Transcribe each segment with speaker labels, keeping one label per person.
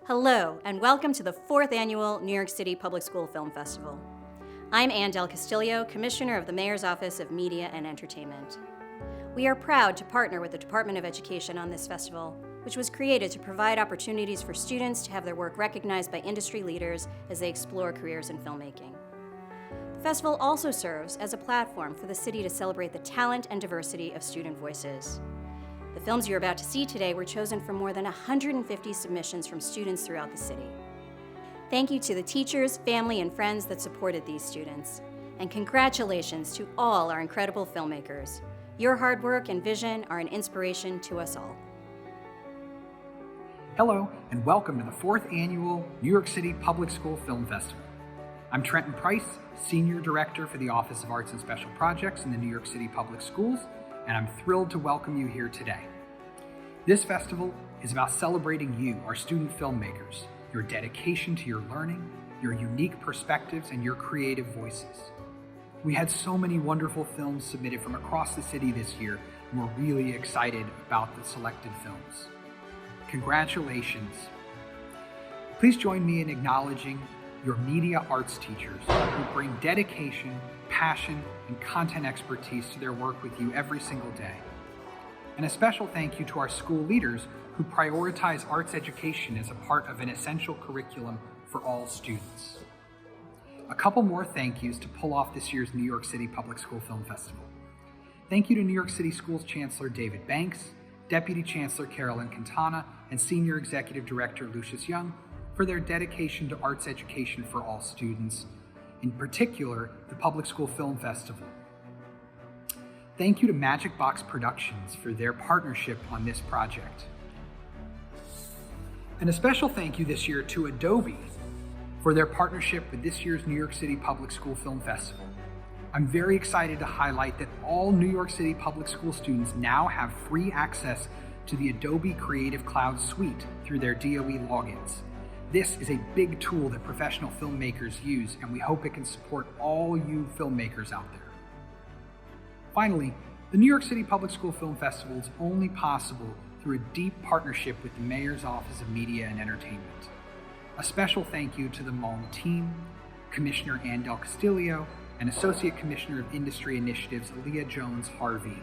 Speaker 1: Hello, and welcome to the 4th Annual New York City Public School Film Festival. I'm Ann Del Castillo, Commissioner of the Mayor's Office of Media and Entertainment. We are proud to partner with the Department of Education on this festival, which was created to provide opportunities for students to have their work recognized by industry leaders as they explore careers in filmmaking. The festival also serves as a platform for the city to celebrate the talent and diversity of student voices. The films you're about to see today were chosen from more than 150 submissions from students throughout the city. Thank you to the teachers, family, and friends that supported these students. And congratulations to all our incredible filmmakers. Your hard work and vision are an inspiration to us all.
Speaker 2: Hello, and welcome to the 4th Annual New York City Public School Film Festival. I'm Trenton Price, Senior Director for the Office of Arts and Special Projects in the New York City Public Schools, and I'm thrilled to welcome you here today. This festival is about celebrating you, our student filmmakers, your dedication to your learning, your unique perspectives, and your creative voices. We had so many wonderful films submitted from across the city this year, and we're really excited about the selected films. Congratulations. Please join me in acknowledging your media arts teachers who bring dedication, passion, and content expertise to their work with you every single day. And a special thank you to our school leaders who prioritize arts education as a part of an essential curriculum for all students. A couple more thank yous to pull off this year's New York City Public School Film Festival. Thank you to New York City Schools Chancellor David Banks, Deputy Chancellor Carolyn Quintana, and Senior Executive Director Lucius Young for their dedication to arts education for all students, in particular, the Public School Film Festival. Thank you to Magic Box Productions for their partnership on this project. And a special thank you this year to Adobe for their partnership with this year's New York City Public School Film Festival. I'm very excited to highlight that all New York City public school students now have free access to the Adobe Creative Cloud Suite through their DOE logins. This is a big tool that professional filmmakers use, and we hope it can support all you filmmakers out there. Finally, the New York City Public School Film Festival is only possible through a deep partnership with the Mayor's Office of Media and Entertainment. A special thank you to the MALM team, Commissioner Ann Del Castillo, and Associate Commissioner of Industry Initiatives, Aaliyah Jones-Harvey.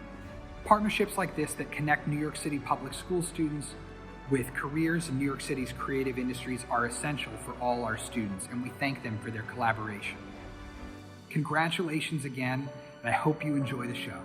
Speaker 2: Partnerships like this that connect New York City public school students with careers in New York City's creative industries are essential for all our students, and we thank them for their collaboration. Congratulations again, and I hope you enjoy the show.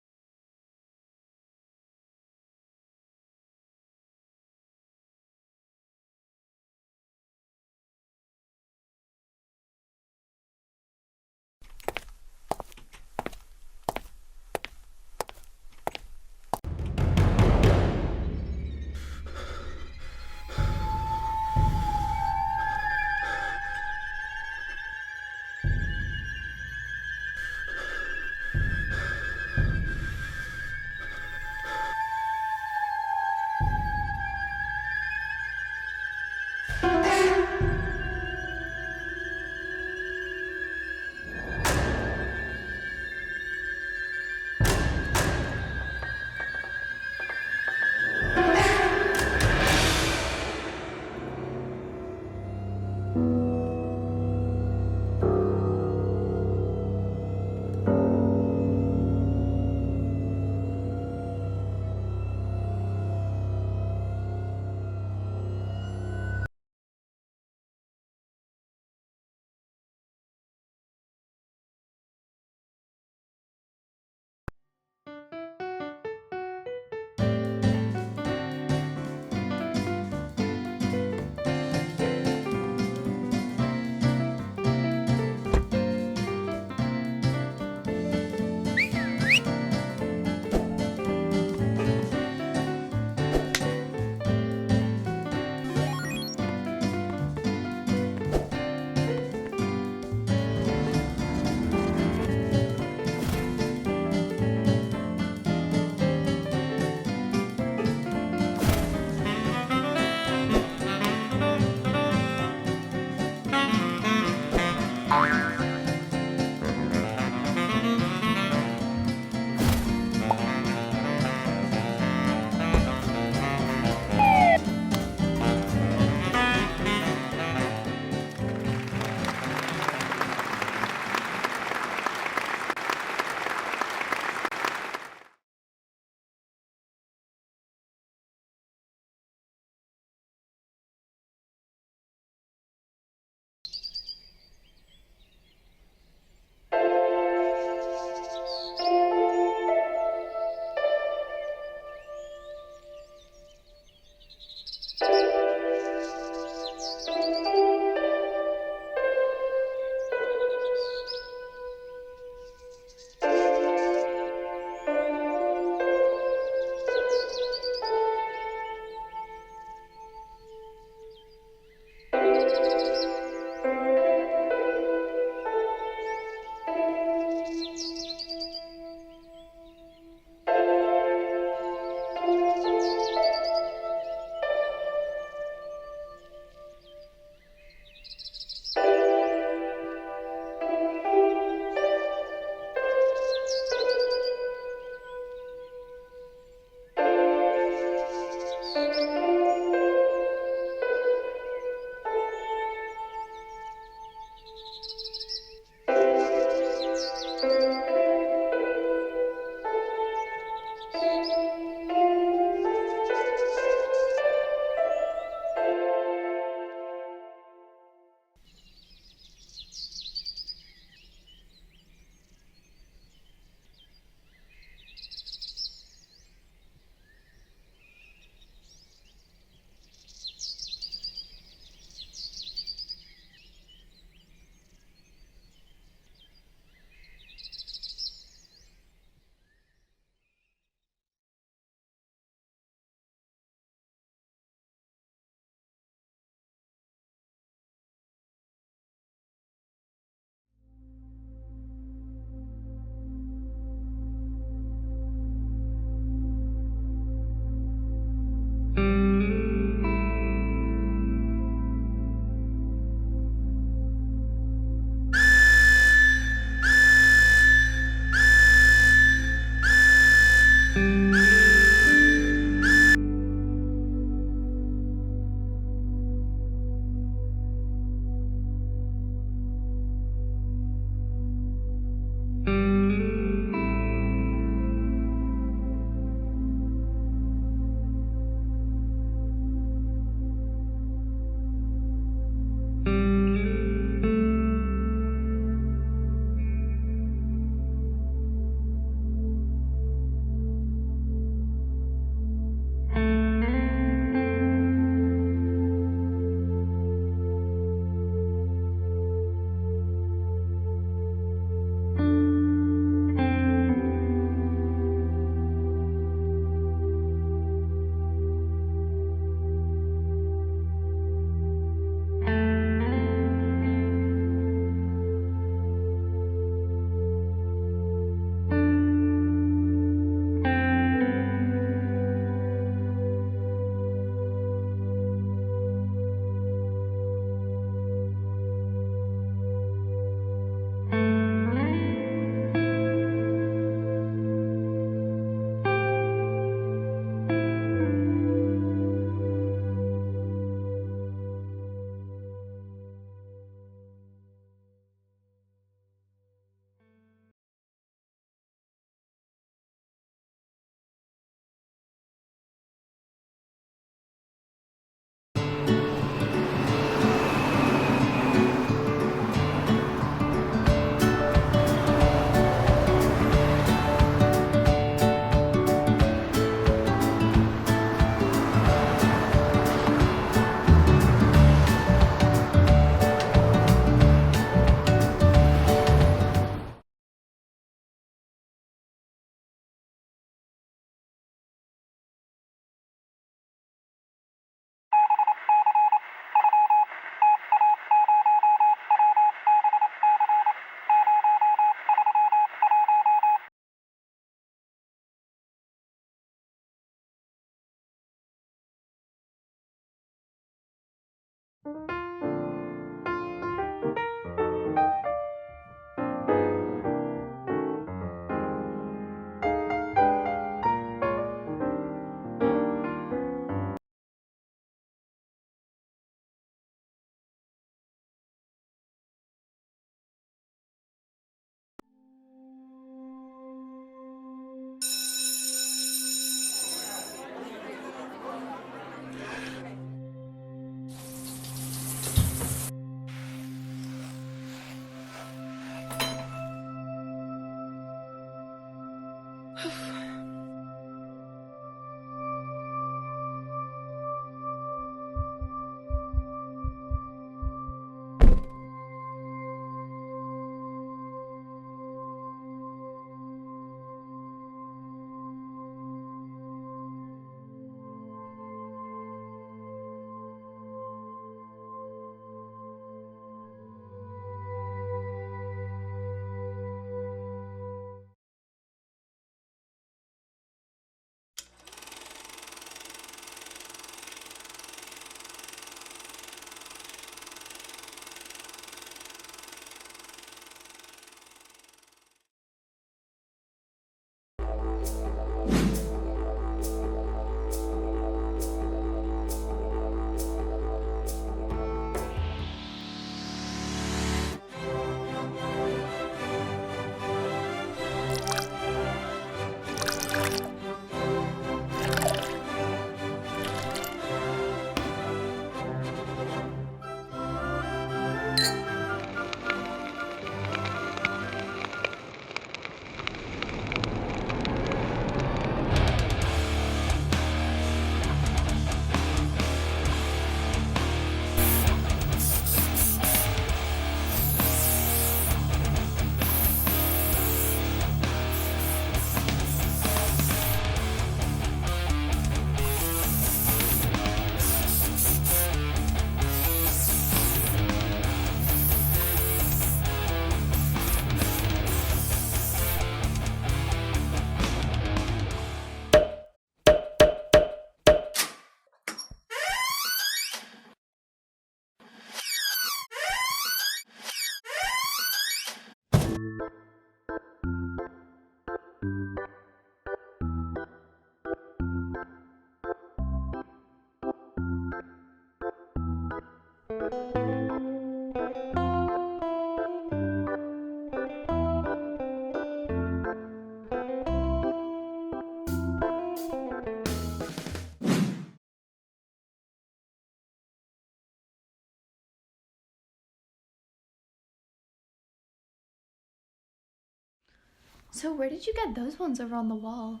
Speaker 3: So where did you get those ones over on the wall?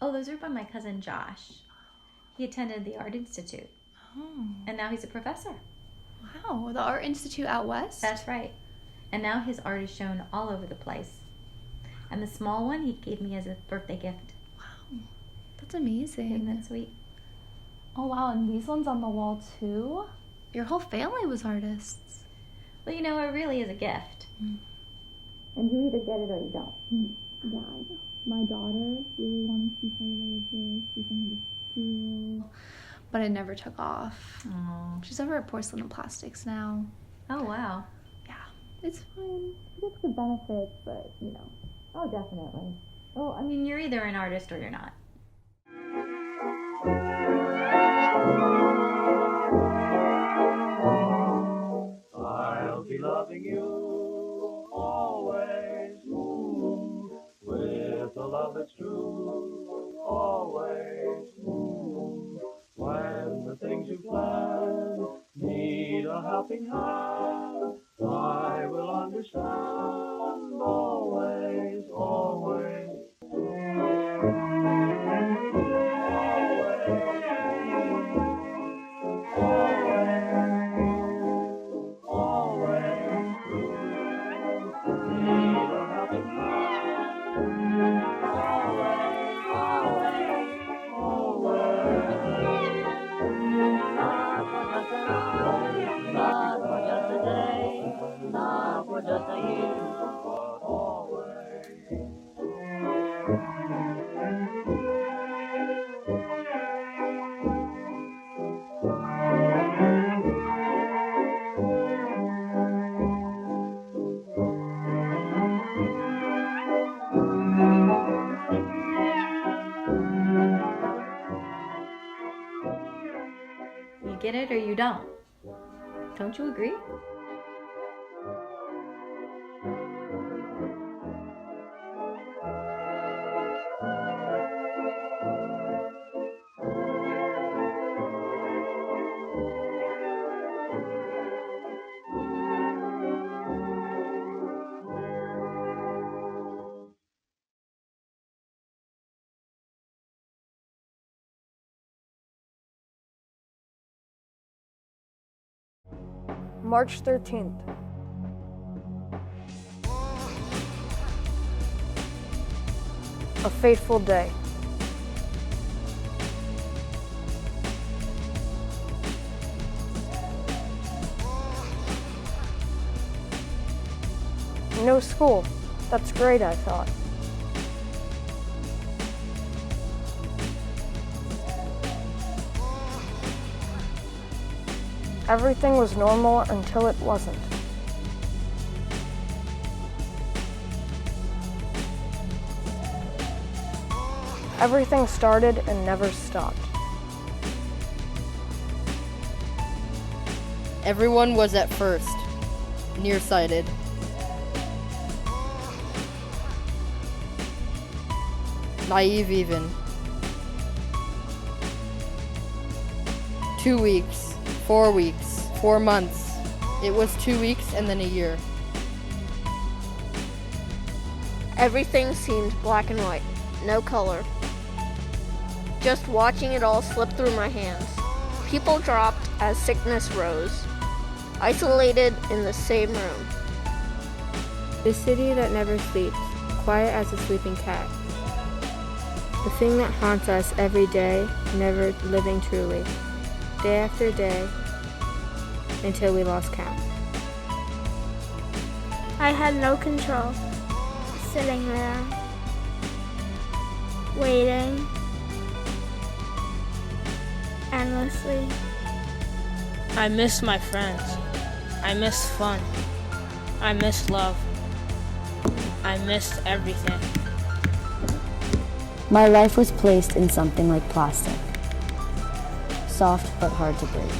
Speaker 4: Oh, those are by my cousin Josh. He attended the Art Institute.
Speaker 3: Oh.
Speaker 4: And now he's a professor.
Speaker 3: Wow, the Art Institute out west?
Speaker 4: That's right. And now his art is shown all over the place. And the small one he gave me as a birthday gift.
Speaker 3: Wow, that's amazing.
Speaker 4: Isn't that sweet?
Speaker 3: Oh wow, and these ones on the wall too? Your whole family was artists.
Speaker 4: Well, you know, it really is a gift.
Speaker 3: Mm.
Speaker 4: And you either get it or you don't.
Speaker 3: Yeah, I know. My daughter really wanted to be part of this. She's in the school. But it never took off.
Speaker 4: Oh.
Speaker 3: She's over at Porcelain and Plastics now.
Speaker 4: Oh, wow.
Speaker 3: Yeah, it's fine. She gets good benefits, but, you know.
Speaker 4: Oh, definitely. Well, I mean, you're either an artist or you're not.
Speaker 5: I'll be loving you always, with a love that's true, always. When the things you plan need a helping hand, I will understand, always, always.
Speaker 4: You get it or you don't. Don't you agree?
Speaker 6: March 13th. A fateful day. No school. That's great, I thought. Everything was normal until it wasn't. Everything started and never stopped.
Speaker 7: Everyone was at first nearsighted. Naive even. 2 weeks, 4 weeks, 4 months. It was 2 weeks and then a year.
Speaker 8: Everything seemed black and white, no color. Just watching it all slip through my hands. People dropped as sickness rose, isolated in the same room.
Speaker 9: The city that never sleeps, quiet as a sleeping cat. The thing that haunts us every day, never living truly, day after day, until we lost count.
Speaker 10: I had no control, sitting there, waiting, endlessly.
Speaker 11: I miss my friends. I miss fun. I miss love. I missed everything.
Speaker 12: My life was placed in something like plastic, soft but hard to break.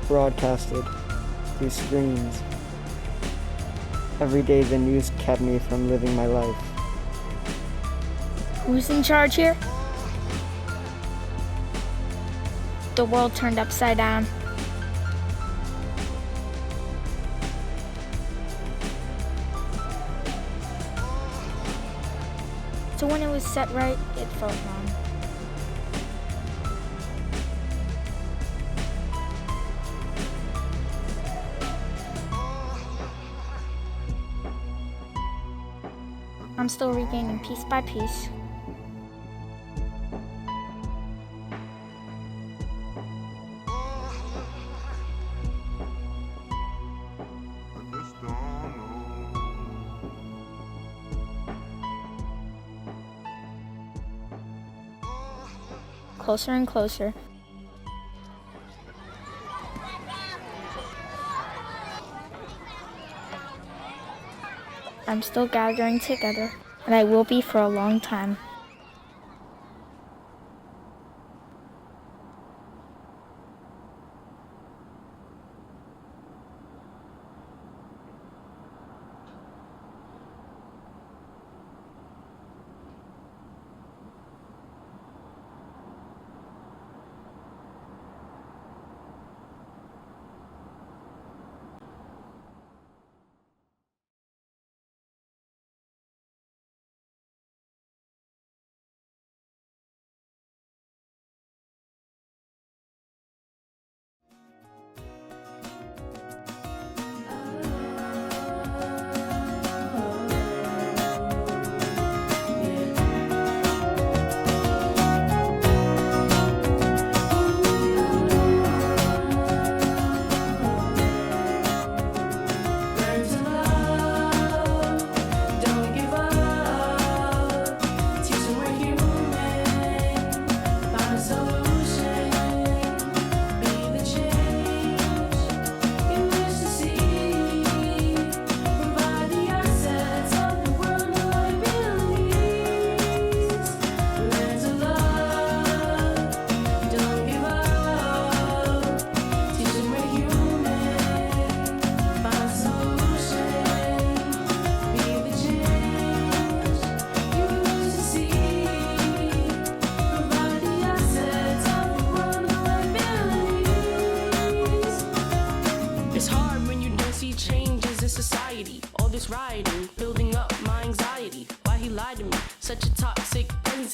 Speaker 13: Broadcasted through screens. Every day the news kept me from living my life.
Speaker 10: Who's in charge here? The world turned upside down. So when it was set right, it felt wrong. I'm still regaining piece by piece. Closer and closer. I'm still gathering together, and I will be for a long time.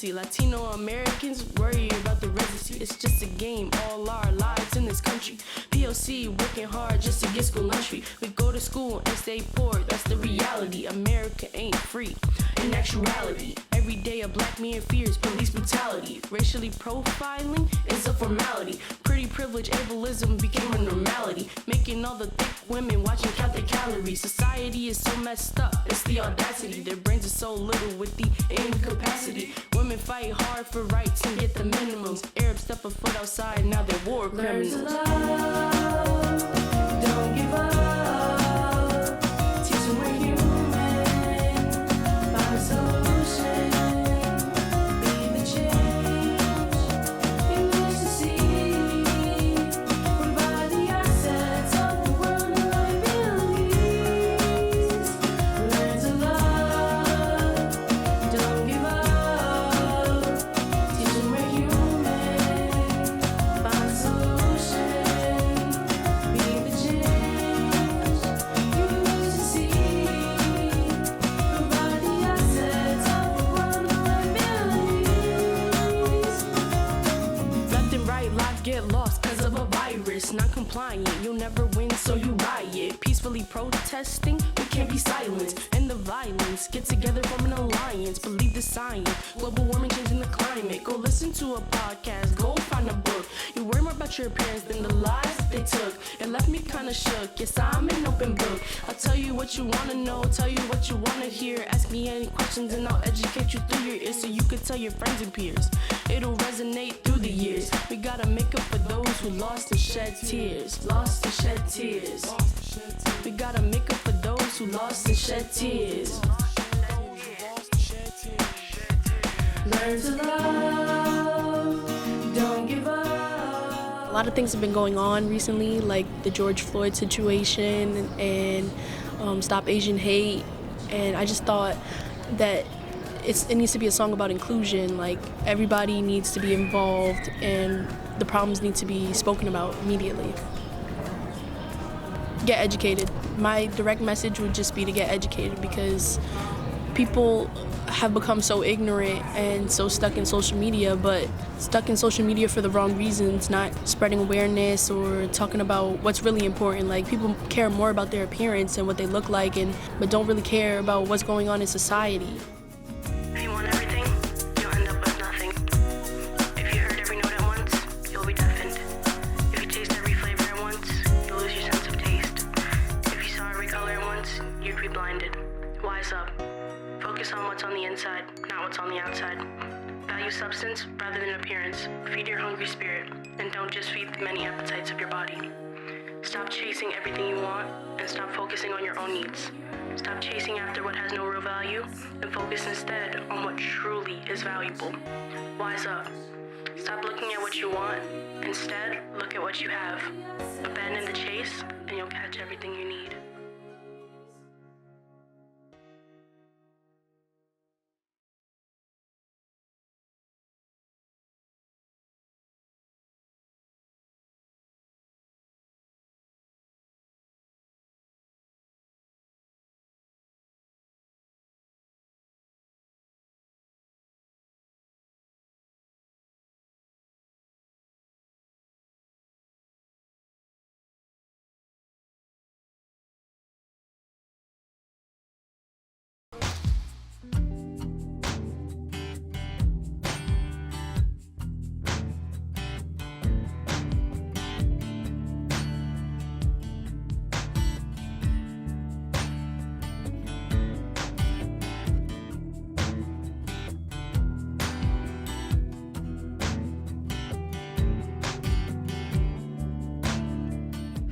Speaker 14: Latino Americans worry about the residency. It's just a game, all our lives in this country. P.S.A. working hard just to get school lunch free. We go to school and stay poor, that's the reality. America ain't free. In actuality, every day a black man fears police brutality. Racially profiling is a formality. Pretty privilege ableism became a normality, making all the thick women watching count their calories. Society is so messed up, it's the audacity. Their brains are so little with the incapacity. Women fight hard for rights and get the minimums. Arabs step a foot outside, now they're war criminals. Learn to love, don't give up. Teach them we're human. Find a solution. Be the change you wish to see. Provide the assets of the world and liabilities. Learn to love, don't give up. Teach them we're human. Find a solution. Be the change you wish to see. Provide the assets of the world and liabilities. Left and right lives get lost cause of a virus. Not compliant, you'll never win, so you riot. Peacefully protesting, we can't be silenced. And the violence, get together from an alliance. Believe the science, global warming changing the climate. Go listen to a podcast, go find a book. You worry more about your appearance than the lives they took. It left me kinda shook, yes I'm an open book. I'll tell you what you wanna know, tell you what you wanna hear. Ask me any questions and I'll educate you through your ears, so you could tell your friends and peers. It'll resonate through the years. We gotta make up for those who lost and shed tears. Lost and shed tears. We gotta make up for those who lost and shed tears. Learn to love, don't give up. A lot of things have been going on recently, like the George Floyd situation and Stop Asian Hate. And I just thought that it needs to be a song about inclusion. Like, everybody needs to be involved and the problems need to be spoken about immediately. Get educated. My direct message would just be to get educated, because people have become so ignorant and so stuck in social media, but stuck in social media for the wrong reasons, not spreading awareness or talking about what's really important. Like, people care more about their appearance and what they look like, but don't really care about what's going on in society.
Speaker 15: If you want everything, you'll end up with nothing. If you heard every note at once, you'll be deafened. If you taste every flavor at once, you'll lose your sense of taste. If you saw every color at once, you'd be blinded. Wise up. Focus on what's on the inside, not what's on the outside. Value substance rather than appearance. Feed your hungry spirit, and don't just feed the many appetites of your body. Stop chasing everything you want, and stop focusing on your own needs. Stop chasing after what has no real value, and focus instead on what truly is valuable. Wise up. Stop looking at what you want. Instead, look at what you have. Abandon the chase, and you'll catch everything you need.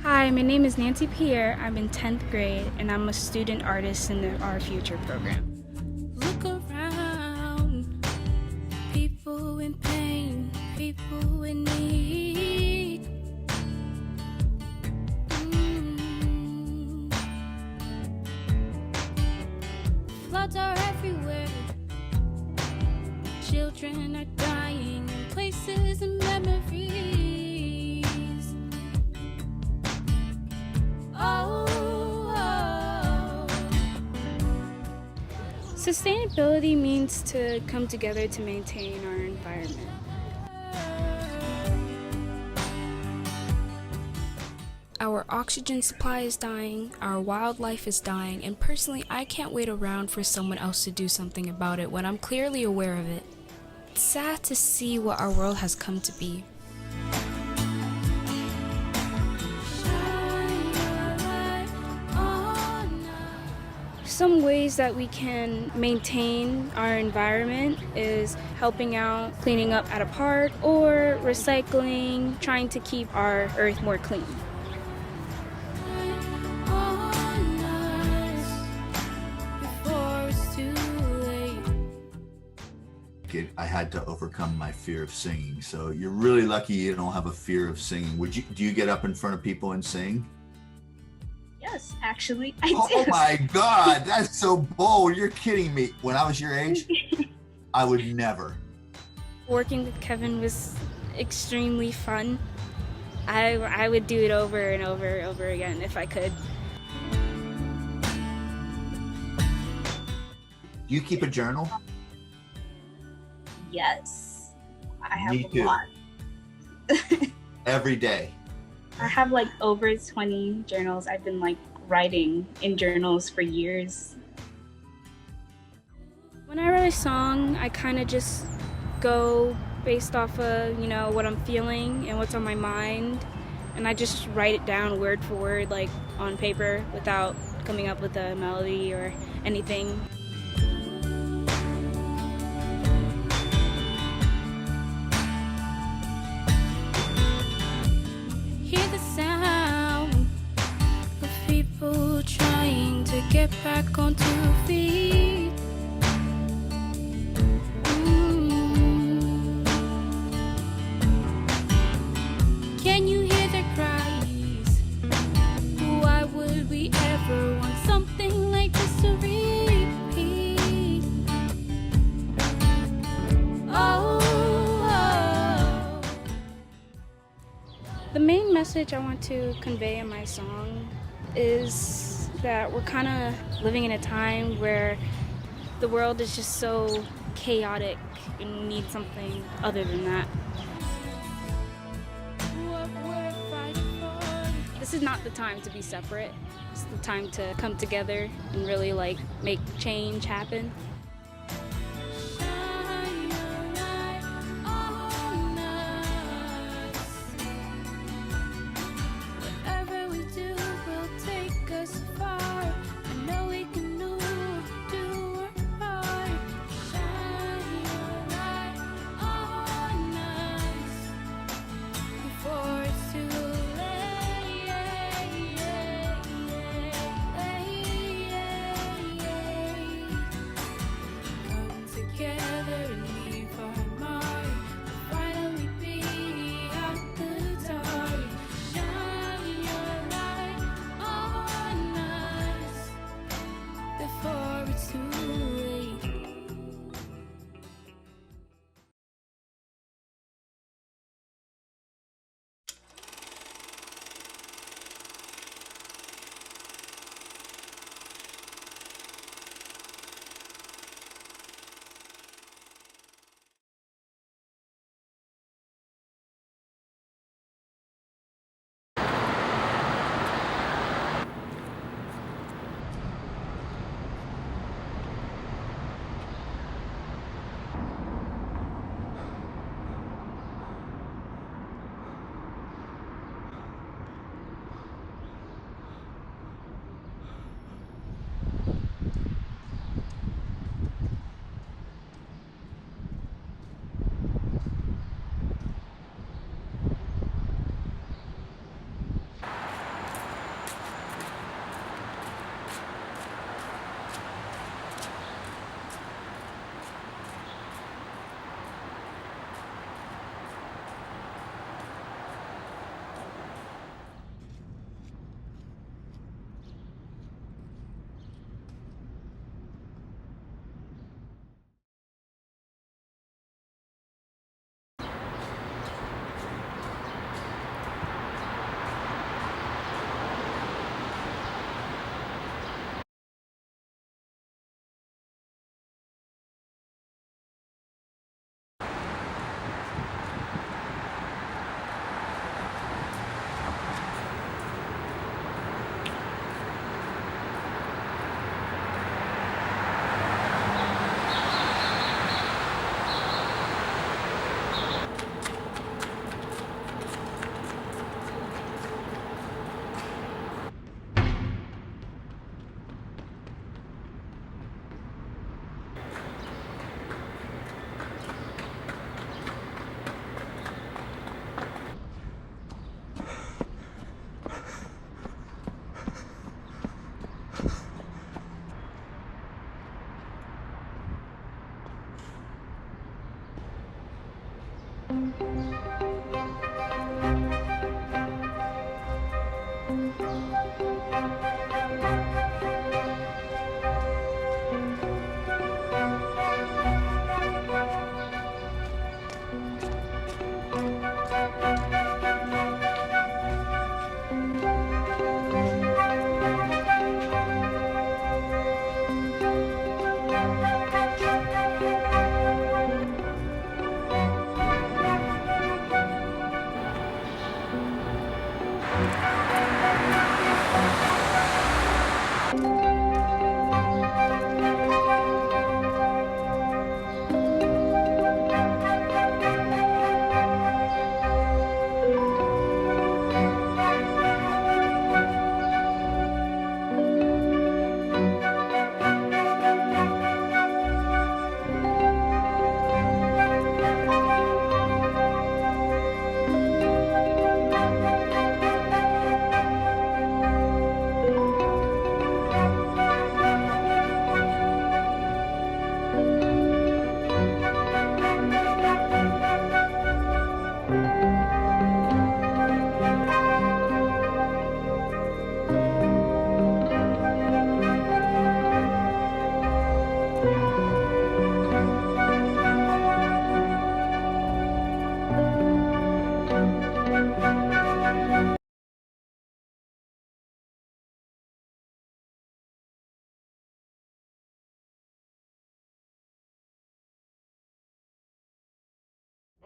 Speaker 16: Hi, my name is Nancy Pierre. I'm in 10th grade and I'm a student artist in the Our Future program.
Speaker 17: Look around, people in pain, people in need. Floods are everywhere, children are dying in places and memories.
Speaker 16: Sustainability means to come together to maintain our environment.
Speaker 18: Our oxygen supply is dying, our wildlife is dying, and personally, I can't wait around for someone else to do something about it when I'm clearly aware of it. It's sad to see what our world has come to be.
Speaker 16: Some ways that we can maintain our environment is helping out, cleaning up at a park, or recycling, trying to keep our earth more clean.
Speaker 19: I had to overcome my fear of singing. So you're really lucky you don't have a fear of singing. Do you get up in front of people and sing?
Speaker 20: Yes, actually, I do.
Speaker 19: Oh my God, that's so bold. You're kidding me. When I was your age, I would never.
Speaker 16: Working with Kevin was extremely fun. I would do it over and over and over again if I could.
Speaker 19: Do you keep a journal?
Speaker 20: Yes, I have
Speaker 19: Me
Speaker 20: a
Speaker 19: too.
Speaker 20: lot.
Speaker 19: Every day.
Speaker 20: I have like over 20 journals. I've been like writing in journals for years.
Speaker 16: When I write a song, I kind of just go based off of, what I'm feeling and what's on my mind. And I just write it down word for word, like on paper, without coming up with a melody or anything.
Speaker 17: Hear the sound of people trying to get back onto feet. Can you hear their cries? Why would we ever want something like this to repeat? Oh.
Speaker 16: The main message I want to convey in my song is that we're kind of living in a time where The world is just so chaotic and we need something other than that. This is not the time to be separate. It's the time to come together and really like make change happen.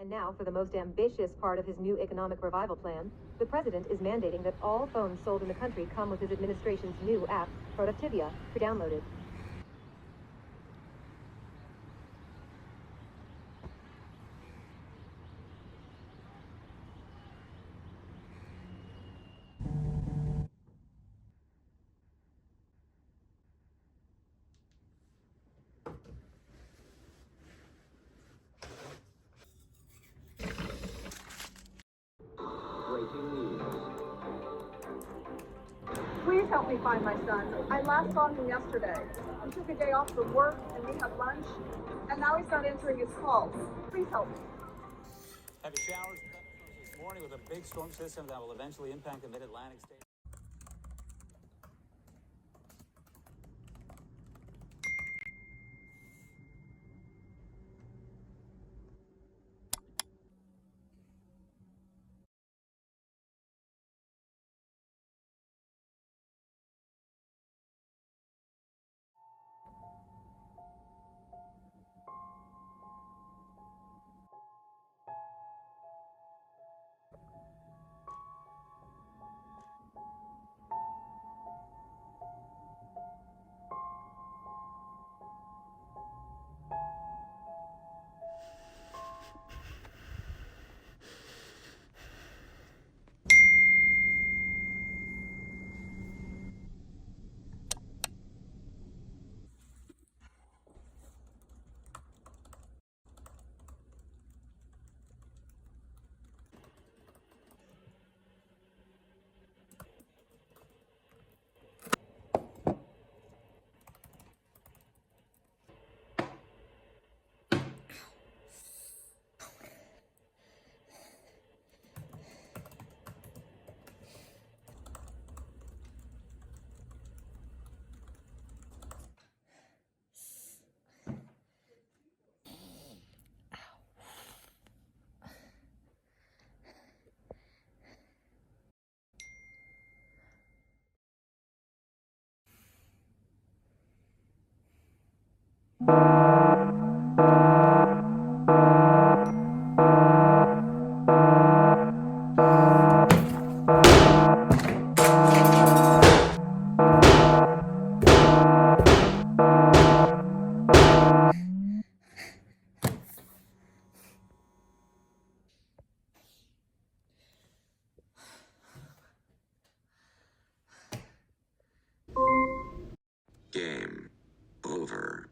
Speaker 21: And now for the most ambitious part of his new economic revival plan, the president is mandating that all phones sold in the country come with his administration's new app, Productivia, pre-downloaded.
Speaker 22: Breaking news.
Speaker 23: Please help me find my son. I last saw him yesterday. He took a day off from work and we had lunch, and now he's not answering his calls. Please help me.
Speaker 24: Heavy showers this morning with a big storm system that will eventually impact the mid-Atlantic state.
Speaker 25: Game over.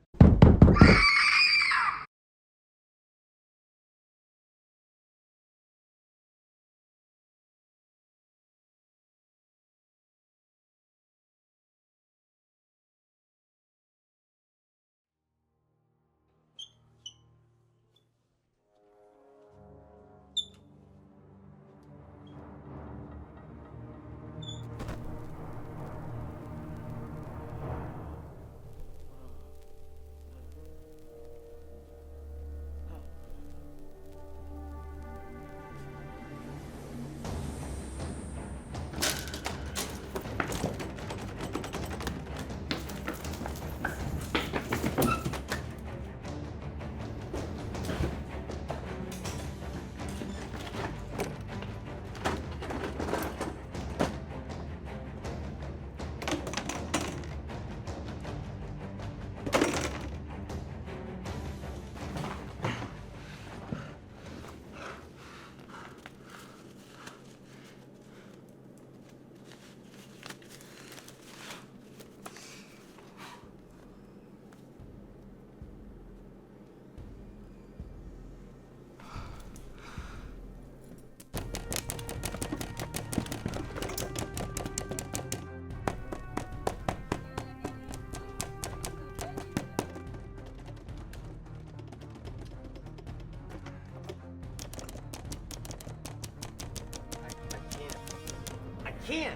Speaker 22: I can't.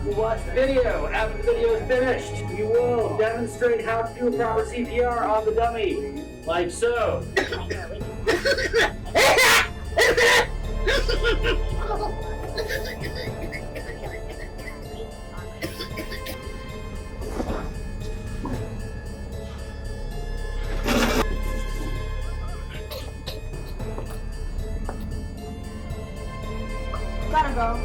Speaker 1: We'll watch the video. After the video is finished, we will demonstrate how to do a proper CPR on the dummy, like so.
Speaker 23: Gotta go.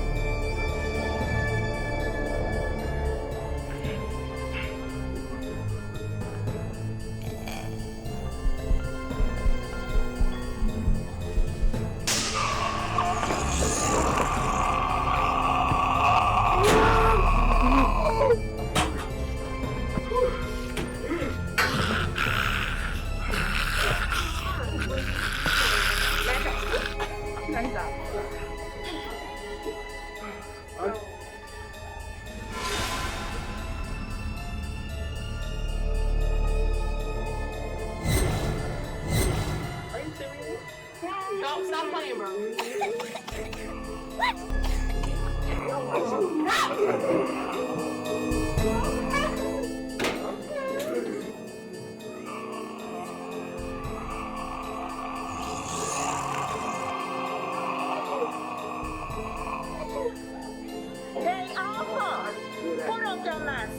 Speaker 14: Don't stop playing, bro.
Speaker 23: Hey, Alpha! Put up your mask.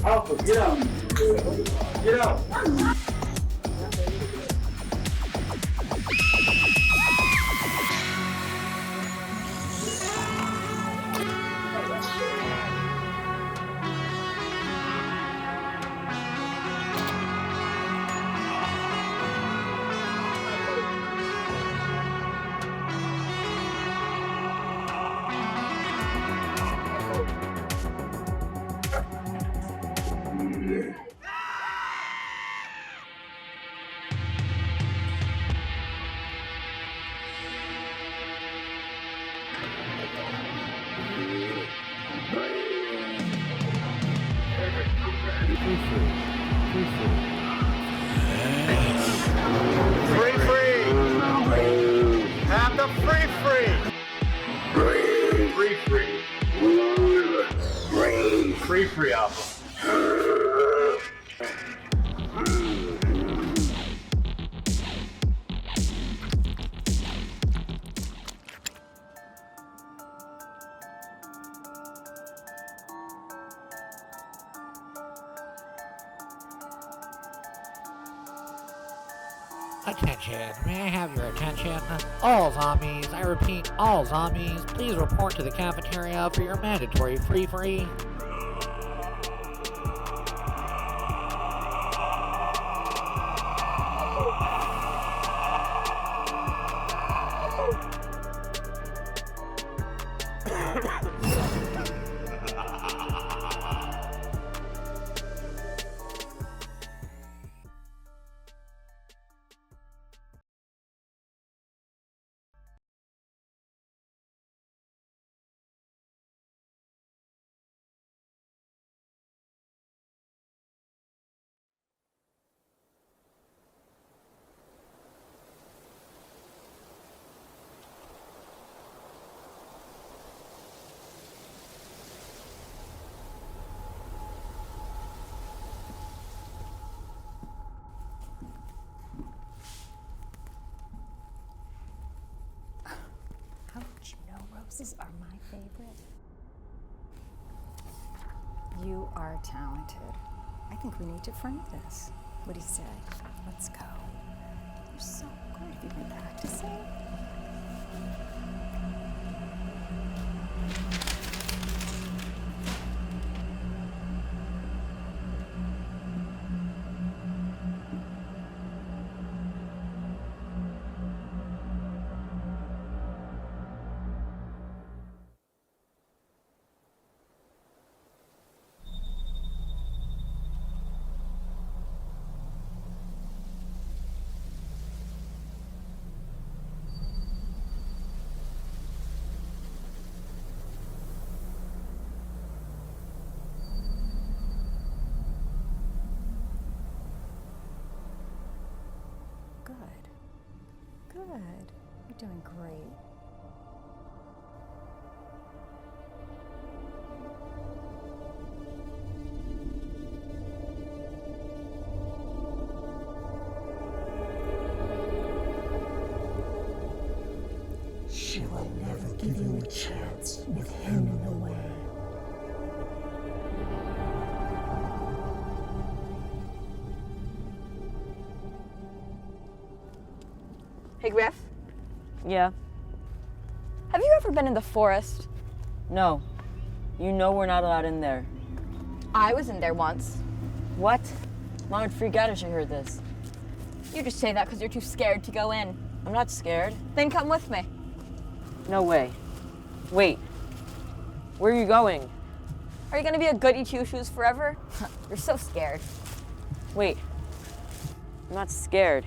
Speaker 1: Alpha, get up. Get up.
Speaker 5: Free, free. Have the free, free. Free, free. Free, free, Alpha.
Speaker 2: Attention, may I have your attention? All zombies, I repeat, all zombies, please report to the cafeteria for your mandatory free-free.
Speaker 3: How did you know roses are my favorite? You are talented. I think we need to frame this. What do you say? Let's go. You're so good. Have you been practicing? Good. You're doing great.
Speaker 5: She will never give you a chance with him in the way.
Speaker 4: Hey, Griff,
Speaker 6: Yeah.
Speaker 4: have you ever been in the forest?
Speaker 6: No. You know we're not allowed in there.
Speaker 4: I was in there once.
Speaker 6: What? Mom would freak out if she heard this.
Speaker 4: You just say that because you're too scared to go in.
Speaker 6: I'm not scared.
Speaker 4: Then come with me.
Speaker 6: No way. Wait. Where are you going?
Speaker 4: Are you gonna be a goody two-shoes forever? You're so scared.
Speaker 6: Wait. I'm not scared.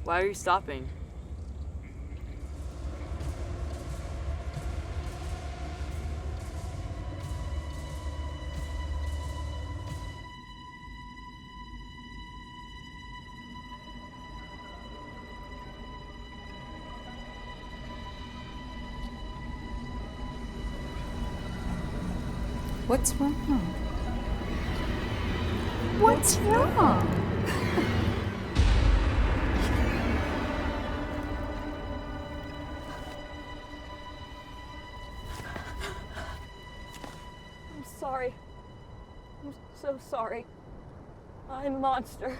Speaker 6: Why are you stopping?
Speaker 3: What's wrong? What's wrong?
Speaker 4: I'm sorry. I'm so sorry. I'm a monster.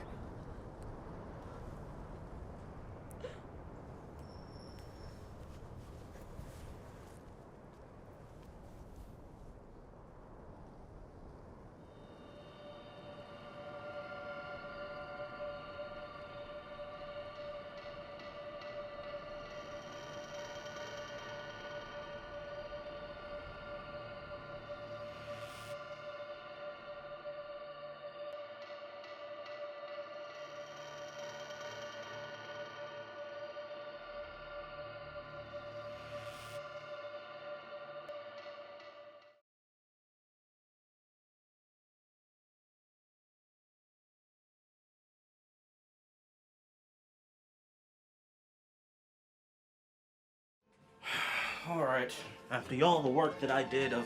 Speaker 7: Alright, after all the work that I did of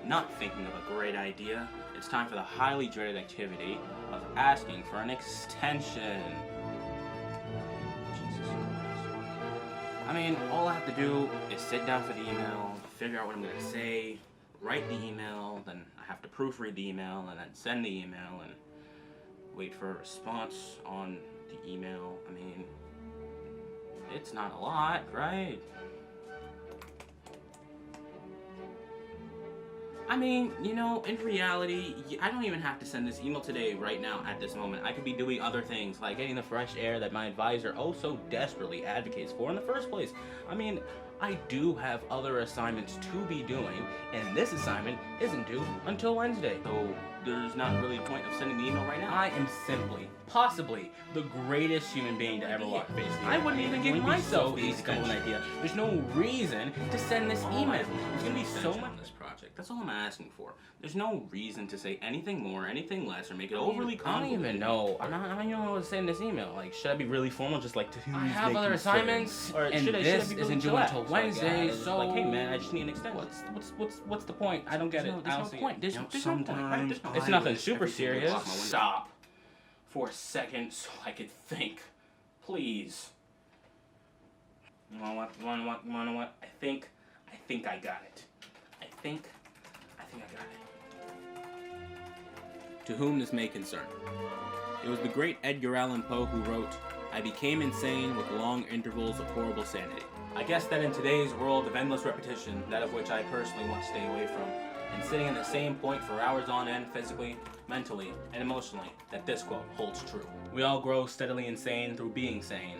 Speaker 7: not thinking of a great idea, it's time for the highly dreaded activity of asking for an extension. Jesus Christ. I mean, all I have to do is sit down for the email, figure out what I'm going to say, write the email, then I have to proofread the email, and then send the email, and wait for a response on the email. I mean, it's not a lot, right? I mean, you know, in reality, I don't even have to send this email today, right now, at this moment. I could be doing other things, like getting the fresh air that my advisor oh so desperately advocates for in the first place. I mean, I do have other assignments to be doing, and this assignment isn't due until Wednesday. So there's not really a point of sending the email right now. I am simply, possibly, the greatest human being to ever walk the face of the earth. I wouldn't even give myself the easy to come up with an idea. There's no reason to send this email. There's gonna be so much on this project. That's all I'm asking for. There's no reason to say anything more, anything less, or make it overly complicated. I don't even know. I don't even know what to say in this email. Like, should I be really formal, just like, I have other assignments, or and this isn't due until Wednesday, so like, hey man, I just need an extension. What's the point? I don't get it. There's no point. There's no point. Right? It's nothing super serious. Stop for a second so I could think, please. You know what? I think I got it. I think I got it. To whom this may concern. It was the great Edgar Allan Poe who wrote, "I became insane with long intervals of horrible sanity. I guess that in today's world of endless repetition, that of which I personally want to stay away from, and sitting in the same point for hours on end physically, mentally, and emotionally, that this quote holds true. We all grow steadily insane through being sane.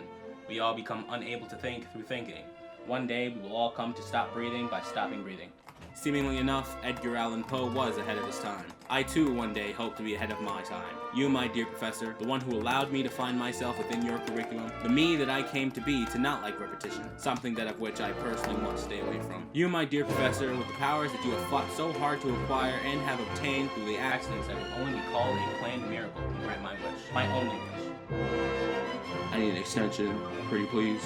Speaker 7: We all become unable to think through thinking. One day we will all come to stop breathing by stopping breathing. Seemingly enough, Edgar Allan Poe was ahead of his time. I too one day hope to be ahead of my time. You, my dear professor, the one who allowed me to find myself within your curriculum, the me that I came to be to not like repetition, something that of which I personally want to stay away from. You, my dear professor, with the powers that you have fought so hard to acquire and have obtained through the accidents that would only be called a planned miracle, grant my wish. My only wish. I need an extension, pretty please.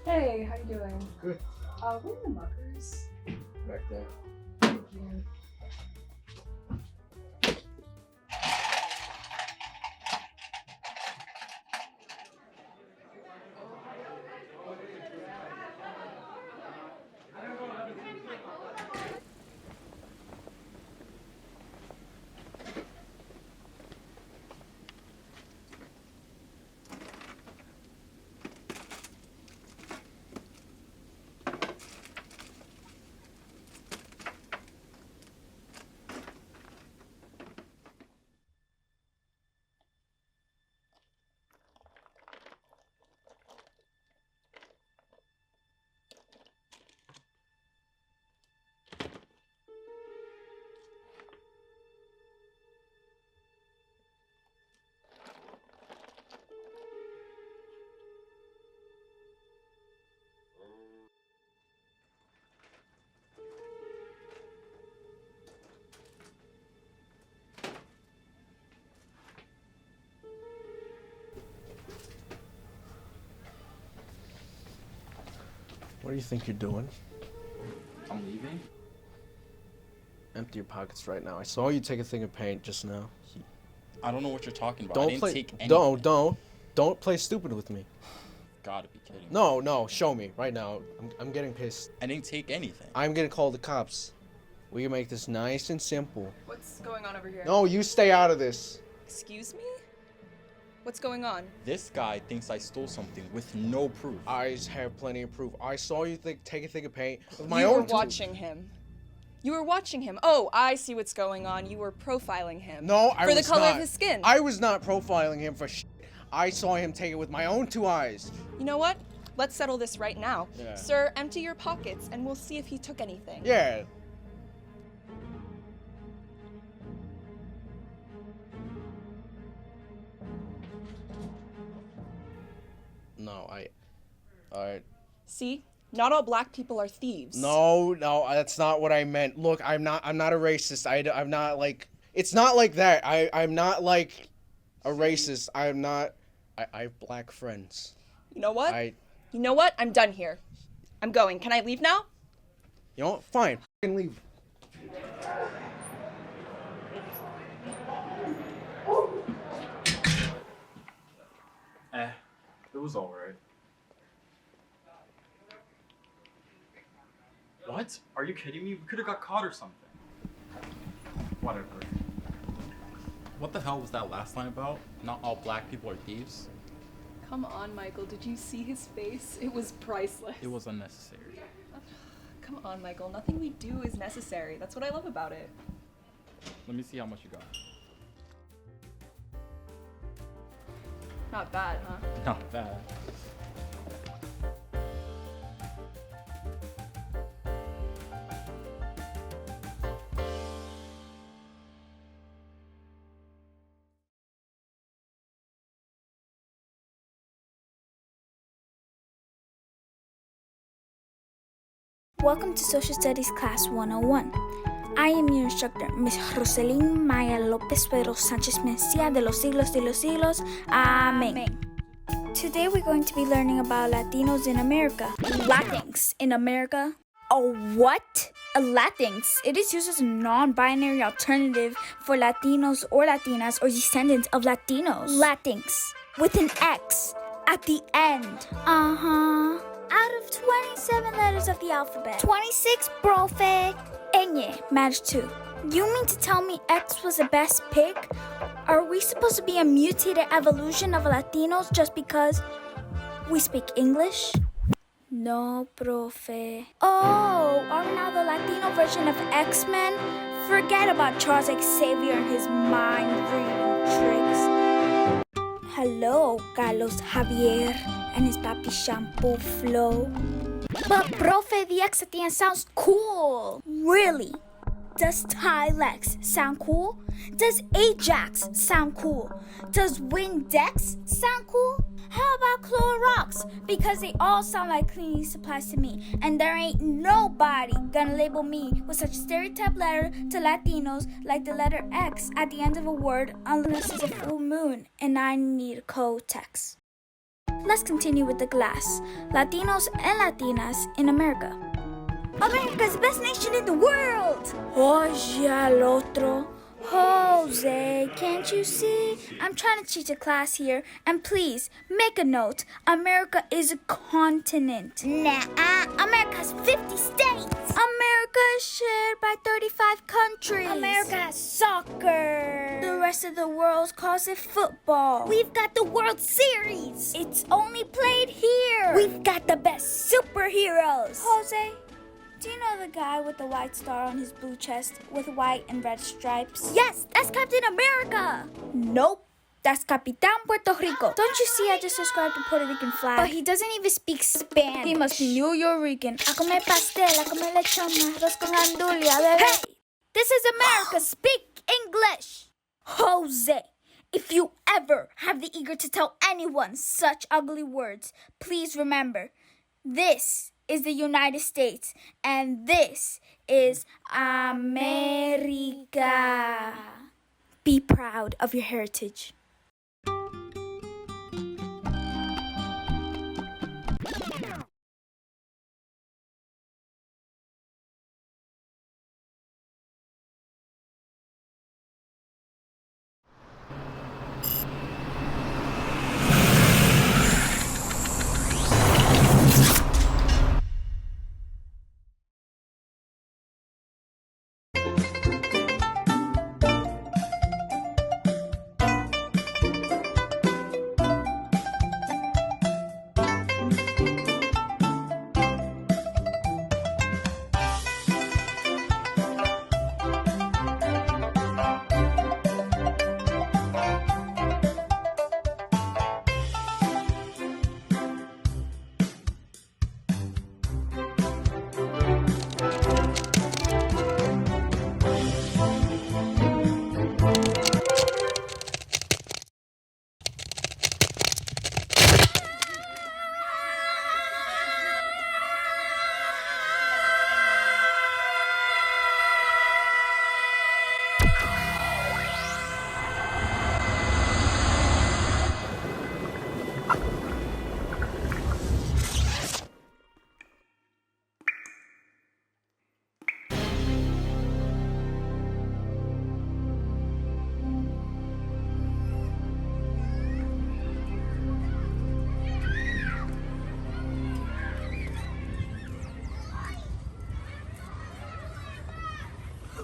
Speaker 8: Hey, how you doing?
Speaker 13: Good.
Speaker 8: Where are the markers?
Speaker 13: Back there.
Speaker 8: Thank you.
Speaker 9: What do you think you're doing?
Speaker 11: I'm leaving?
Speaker 9: Empty your pockets right now. I saw you take a thing of paint just now.
Speaker 11: I don't know what you're talking about.
Speaker 9: Don't
Speaker 11: I didn't
Speaker 9: play.
Speaker 11: take anything.
Speaker 9: Don't play stupid with me.
Speaker 11: Gotta be kidding.
Speaker 9: No, show me right now. I'm getting pissed.
Speaker 11: I didn't take anything.
Speaker 9: I'm gonna call the cops. We can make this nice and simple.
Speaker 8: What's going on over here?
Speaker 9: No, you stay out of this.
Speaker 8: Excuse me? What's going on?
Speaker 11: This guy thinks I stole something with no proof.
Speaker 9: I have plenty of proof. I saw you take a thing of paint with my
Speaker 8: You
Speaker 9: own
Speaker 8: were watching him. You were watching him. Oh, I see what's going on. You were profiling him.
Speaker 9: No, I was not.
Speaker 8: For the color of his skin.
Speaker 9: I was not profiling him for shit. I saw him take it with my own 2 eyes.
Speaker 8: You know what? Let's settle this right now.
Speaker 9: Yeah.
Speaker 8: Sir, empty your pockets and we'll see if he took anything.
Speaker 9: Yeah. No, alright.
Speaker 8: See? Not all black people are thieves.
Speaker 9: No, that's not what I meant. Look, I'm not a racist. I'm not like, it's not like that. I'm not like a racist. I have black friends.
Speaker 8: You know what? You know what? I'm done here. I'm going. Can I leave now?
Speaker 9: You know what? Fine. I can leave.
Speaker 11: It was alright. What? Are you kidding me? We could have got caught or something. Whatever. What the hell was that last line about? Not all black people are thieves?
Speaker 8: Come on, Michael. Did you see his face? It was priceless.
Speaker 11: It was unnecessary.
Speaker 8: Come on, Michael. Nothing we do is necessary. That's what I love about it.
Speaker 11: Let me see how much you got.
Speaker 8: Not bad, huh?
Speaker 11: Not bad.
Speaker 10: Welcome to Social Studies Class 101. I am your instructor, Miss Roselyn Maya Lopez Pedro Sánchez Mencia de los siglos de los siglos. Amén. Today we're going to be learning about Latinos in America. Latinx in America. Oh, what? A Latinx. It is used as a non-binary alternative for Latinos or Latinas or descendants of Latinos. Latinx with an X at the end. Uh-huh. Out of 27 letters of the alphabet. 26, profe. Ñ matters too. You mean to tell me X was the best pick? Are we supposed to be a mutated evolution of Latinos just because we speak English? No, profe. Oh, are we now the Latino version of X-Men? Forget about Charles Xavier and his mind-reading tricks. Hello, Carlos Javier and his papi shampoo flow. But profe, the X at the end sounds cool. Really? Does Tylex sound cool? Does Ajax sound cool? Does Windex sound cool? How about Clorox? Because they all sound like cleaning supplies to me, and there ain't nobody gonna label me with such stereotype letter to Latinos like the letter X at the end of a word unless it's a full moon and I need a co-text. Let's continue with the class. Latinos and Latinas in America. America's the best nation in the world! Oye al otro. Jose, can't you see? I'm trying to teach a class here, and please, make a note. America is a continent. America has 50 states. America is shared by 35 countries. America has soccer. The rest of the world calls it football. We've got the World Series. It's only played here. We've got the best superheroes. Jose, do you know the guy with the white star on his blue chest with white and red stripes? Yes, that's Captain America. Nope, that's Capitan Puerto Rico. Don't you see I just subscribed to Puerto Rican flag? But he doesn't even speak Spanish. He must be New Yorican. A comer pastel, a comer lechon, arroz con gandulia, bebé. Hey, this is America. Speak English. Jose, if you ever have the eager to tell anyone such ugly words, please remember, this is the United States, and this is America. Be proud of your heritage.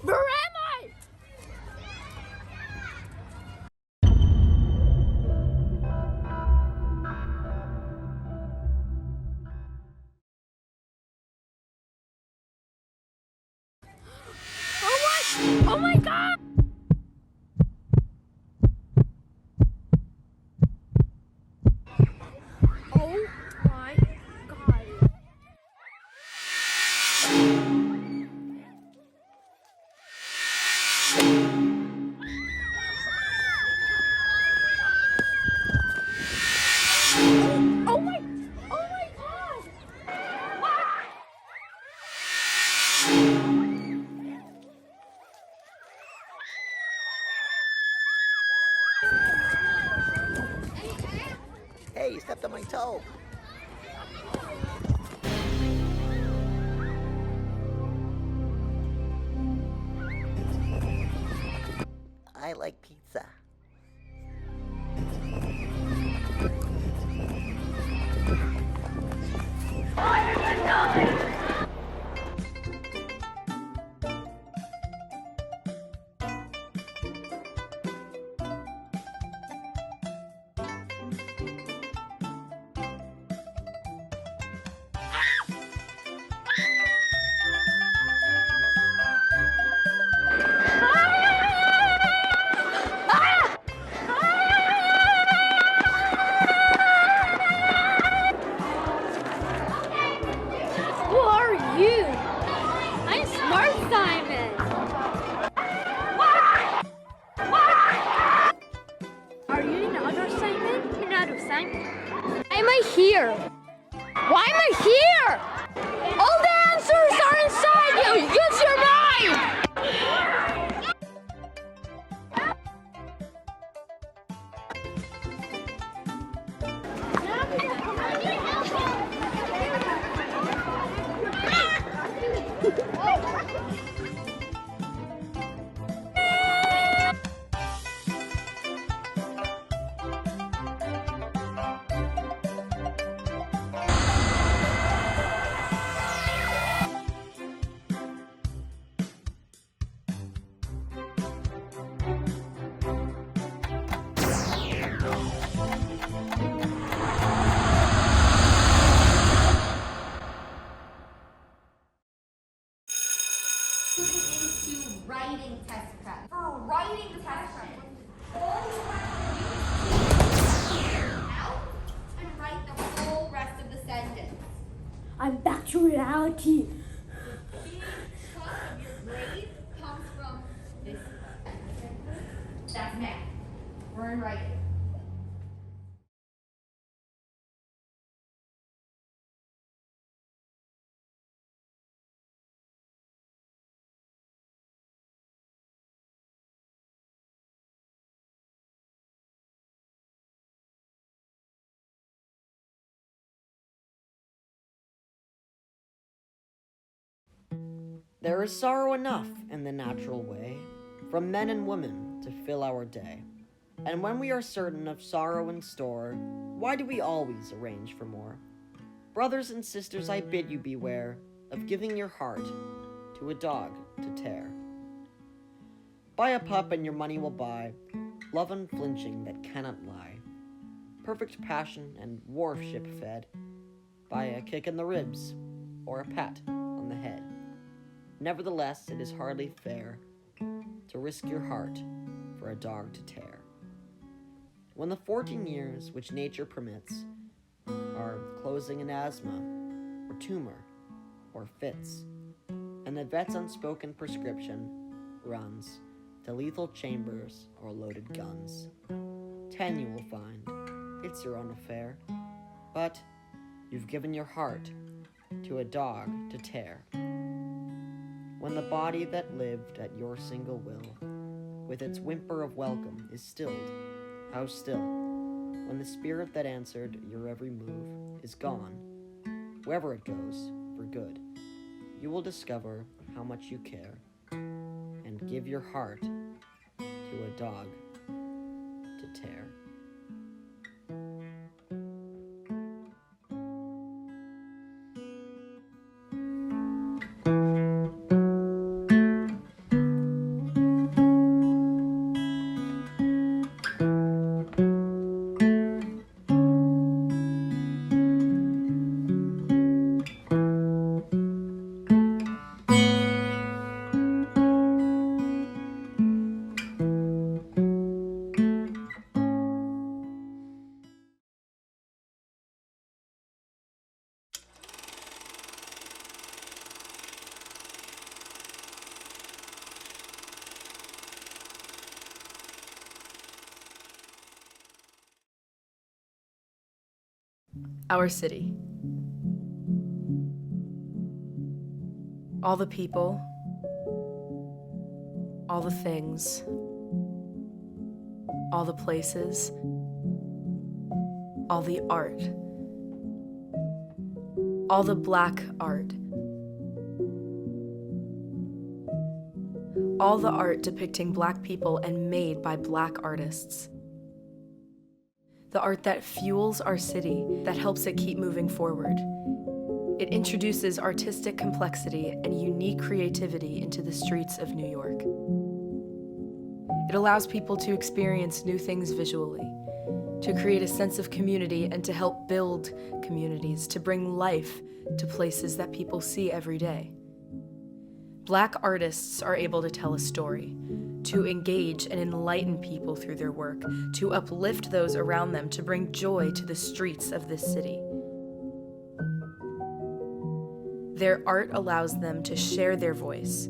Speaker 10: Where am I? Oh my God! Oh my God. Oh my God!
Speaker 12: Hey, you stepped on my toe. I like pizza.
Speaker 17: Who are you? I'm Smart Simon. Are you another Simon? Another Simon. Why am I here? Why am I here? All the answers are inside you. Use your mind.
Speaker 15: Into writing test prep. For writing test prep, all you have to do is out and write the whole rest of the sentence.
Speaker 17: I'm back to reality.
Speaker 15: The big chunk of your grade comes from this. That's math. We're in writing.
Speaker 18: There is sorrow enough in the natural way, from men and women to fill our day. And when we are certain of sorrow in store, why do we always arrange for more? Brothers and sisters, I bid you beware of giving your heart to a dog to tear. Buy a pup and your money will buy love unflinching that cannot lie, perfect passion and warship fed by a kick in the ribs or a pat on the head. Nevertheless, it is hardly fair to risk your heart for a dog to tear. When the 14 years which nature permits are closing in asthma, or tumor, or fits, and the vet's unspoken prescription runs to lethal chambers or loaded guns, 10 you will find, it's your own affair, but you've given your heart to a dog to tear. When the body that lived at your single will, with its whimper of welcome, is stilled, how still, when the spirit that answered your every move is gone, wherever it goes, for good, you will discover how much you care, and give your heart to a dog to tear.
Speaker 22: Our city. All the people, all the things, all the places, all the art, all the black art, all the art depicting black people and made by black artists. The art that fuels our city, that helps it keep moving forward. It introduces artistic complexity and unique creativity into the streets of New York. It allows people to experience new things visually, to create a sense of community and to help build communities, to bring life to places that people see every day. Black artists are able to tell a story, to engage and enlighten people through their work, to uplift those around them, to bring joy to the streets of this city. Their art allows them to share their voice,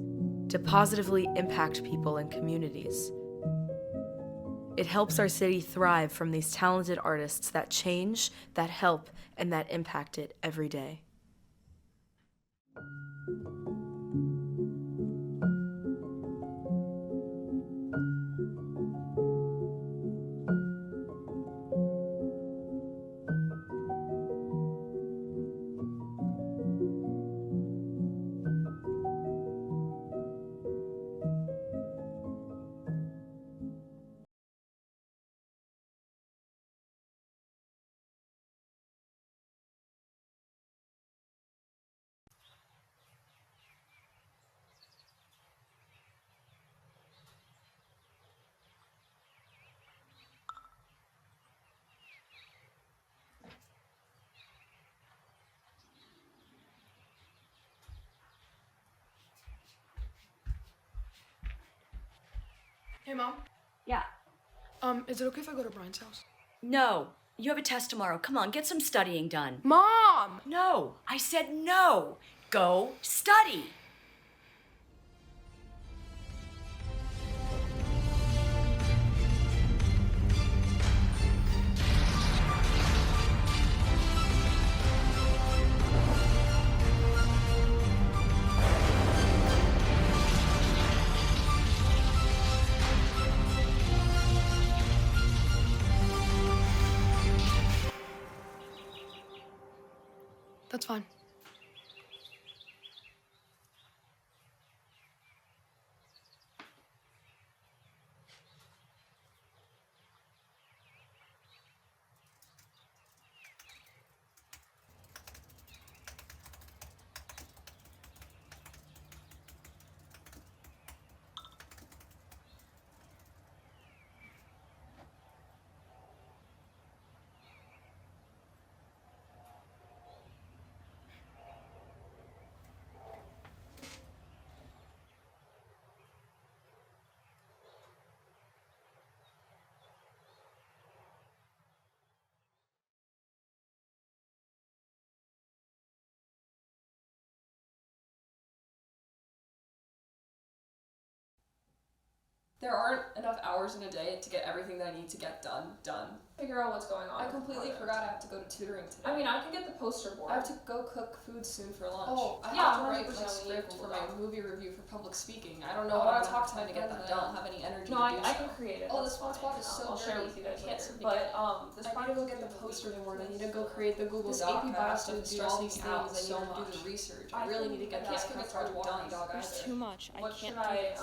Speaker 22: to positively impact people and communities. It helps our city thrive from these talented artists that change, that help, and that impact it every day.
Speaker 16: Hey, Mom.
Speaker 19: Yeah.
Speaker 16: Is it okay if I go to Brian's house?
Speaker 19: No. You have a test tomorrow. Come on, get some studying done.
Speaker 16: Mom!
Speaker 19: No. I said no. Go study.
Speaker 16: That's fine.
Speaker 8: There aren't enough hours in a day to get everything that I need to get done. Figure out what's going on. I completely forgot I have to go to tutoring today. I mean, I can get the poster board. I have to go cook food soon for lunch. Oh, I have to write my script for my movie review for public speaking. I don't know how to talk to them to get that done. I don't have any energy to do so. I can create it. Oh, this one spot is so dirty. I'll share with you guys later. But this I need to go get the poster board. I need to go create the Google Doc. AP Bio stuff is stressing me out so much. I need to do the research. I really need to get that kind of project done.
Speaker 4: There's too much. I
Speaker 8: What
Speaker 4: can't
Speaker 8: should
Speaker 4: do
Speaker 8: I
Speaker 4: this.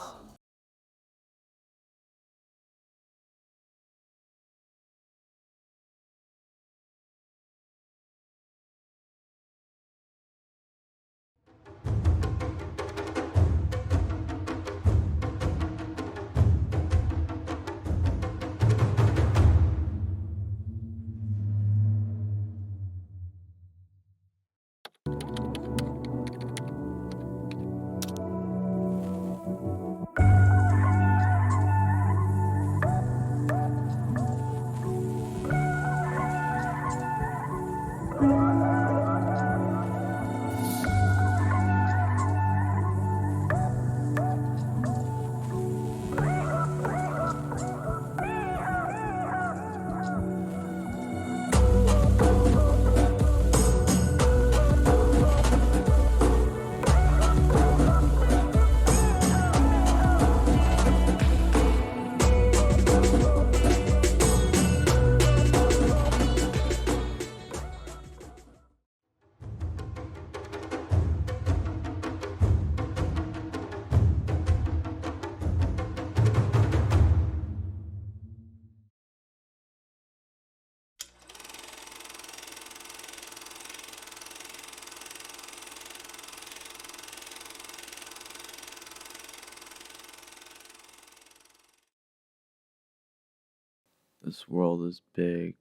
Speaker 14: This world is big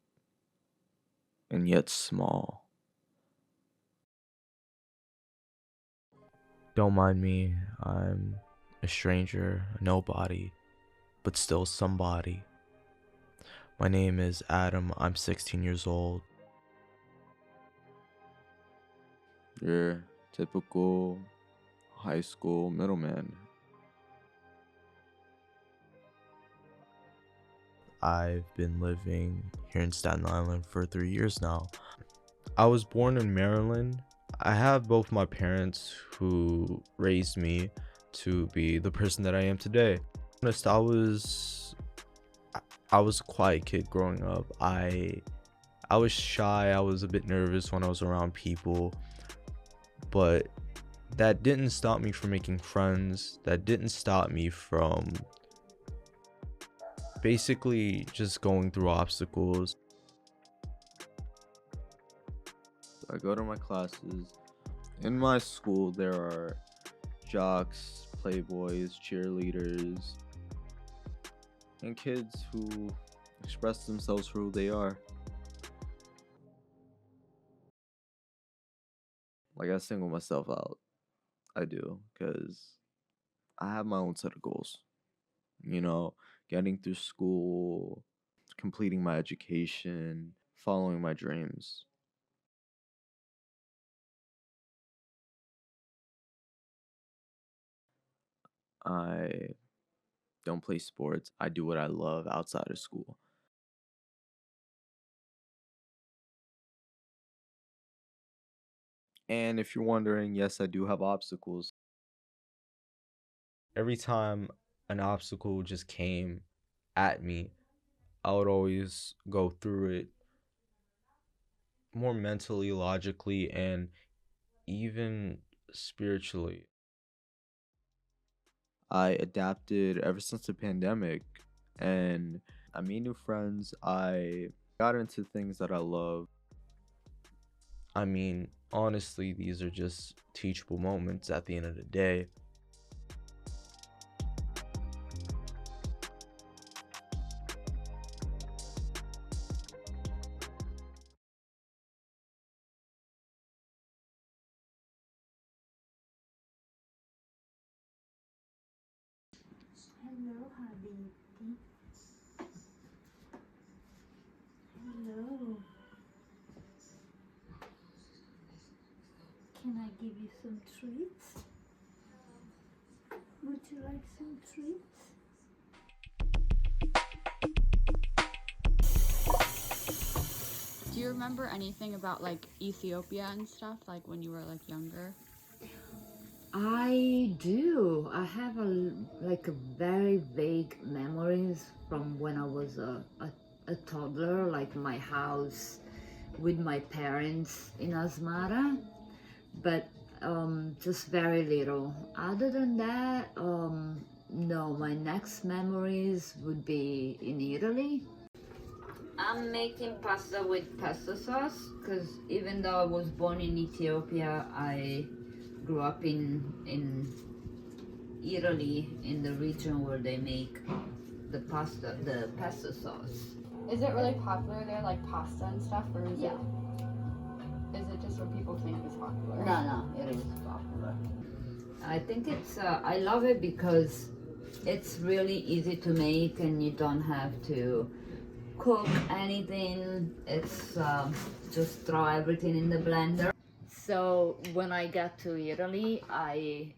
Speaker 14: and yet small. Don't mind me, I'm a stranger, a nobody, but still somebody. My name is Adam, I'm 16 years old. Your typical high school middleman. I've been living here in Staten Island for 3 years now. I was born in Maryland. I have both my parents who raised me to be the person that I am today. Honest, I was a quiet kid growing up. I was shy. I was a bit nervous when I was around people, but that didn't stop me from making friends. That didn't stop me from basically just going through obstacles. I go to my classes. In my school, there are jocks, playboys, cheerleaders, and kids who express themselves for who they are. Like, I single myself out. I do, because I have my own set of goals. You know, getting through school, completing my education, following my dreams. I don't play sports. I do what I love outside of school. And if you're wondering, yes, I do have obstacles. Every time an obstacle just came at me, I would always go through it more mentally, logically, and even spiritually. I adapted ever since the pandemic, and I made new friends. I got into things that I love. I mean, honestly, these are just teachable moments at the end of the day.
Speaker 20: Hello, Habibti. Hello. Can I give you some treats? Would you like some treats?
Speaker 21: Do you remember anything about like Ethiopia and stuff, like when you were like younger?
Speaker 24: I do. I have like a very vague memories from when I was a toddler, like my house with my parents in Asmara, but just very little. Other than that, no, my next memories would be in Italy. I'm making pasta with pesto sauce because even though I was born in Ethiopia, I grew up in Italy, in the region where they make the pesto sauce.
Speaker 21: Is it really popular there, like pasta and stuff, or is
Speaker 24: Yeah.
Speaker 21: Is it just what people think is popular?
Speaker 24: No, it is popular. I think it's, I love it because it's really easy to make and you don't have to cook anything. It's just throw everything in the blender. So when I got to Italy, I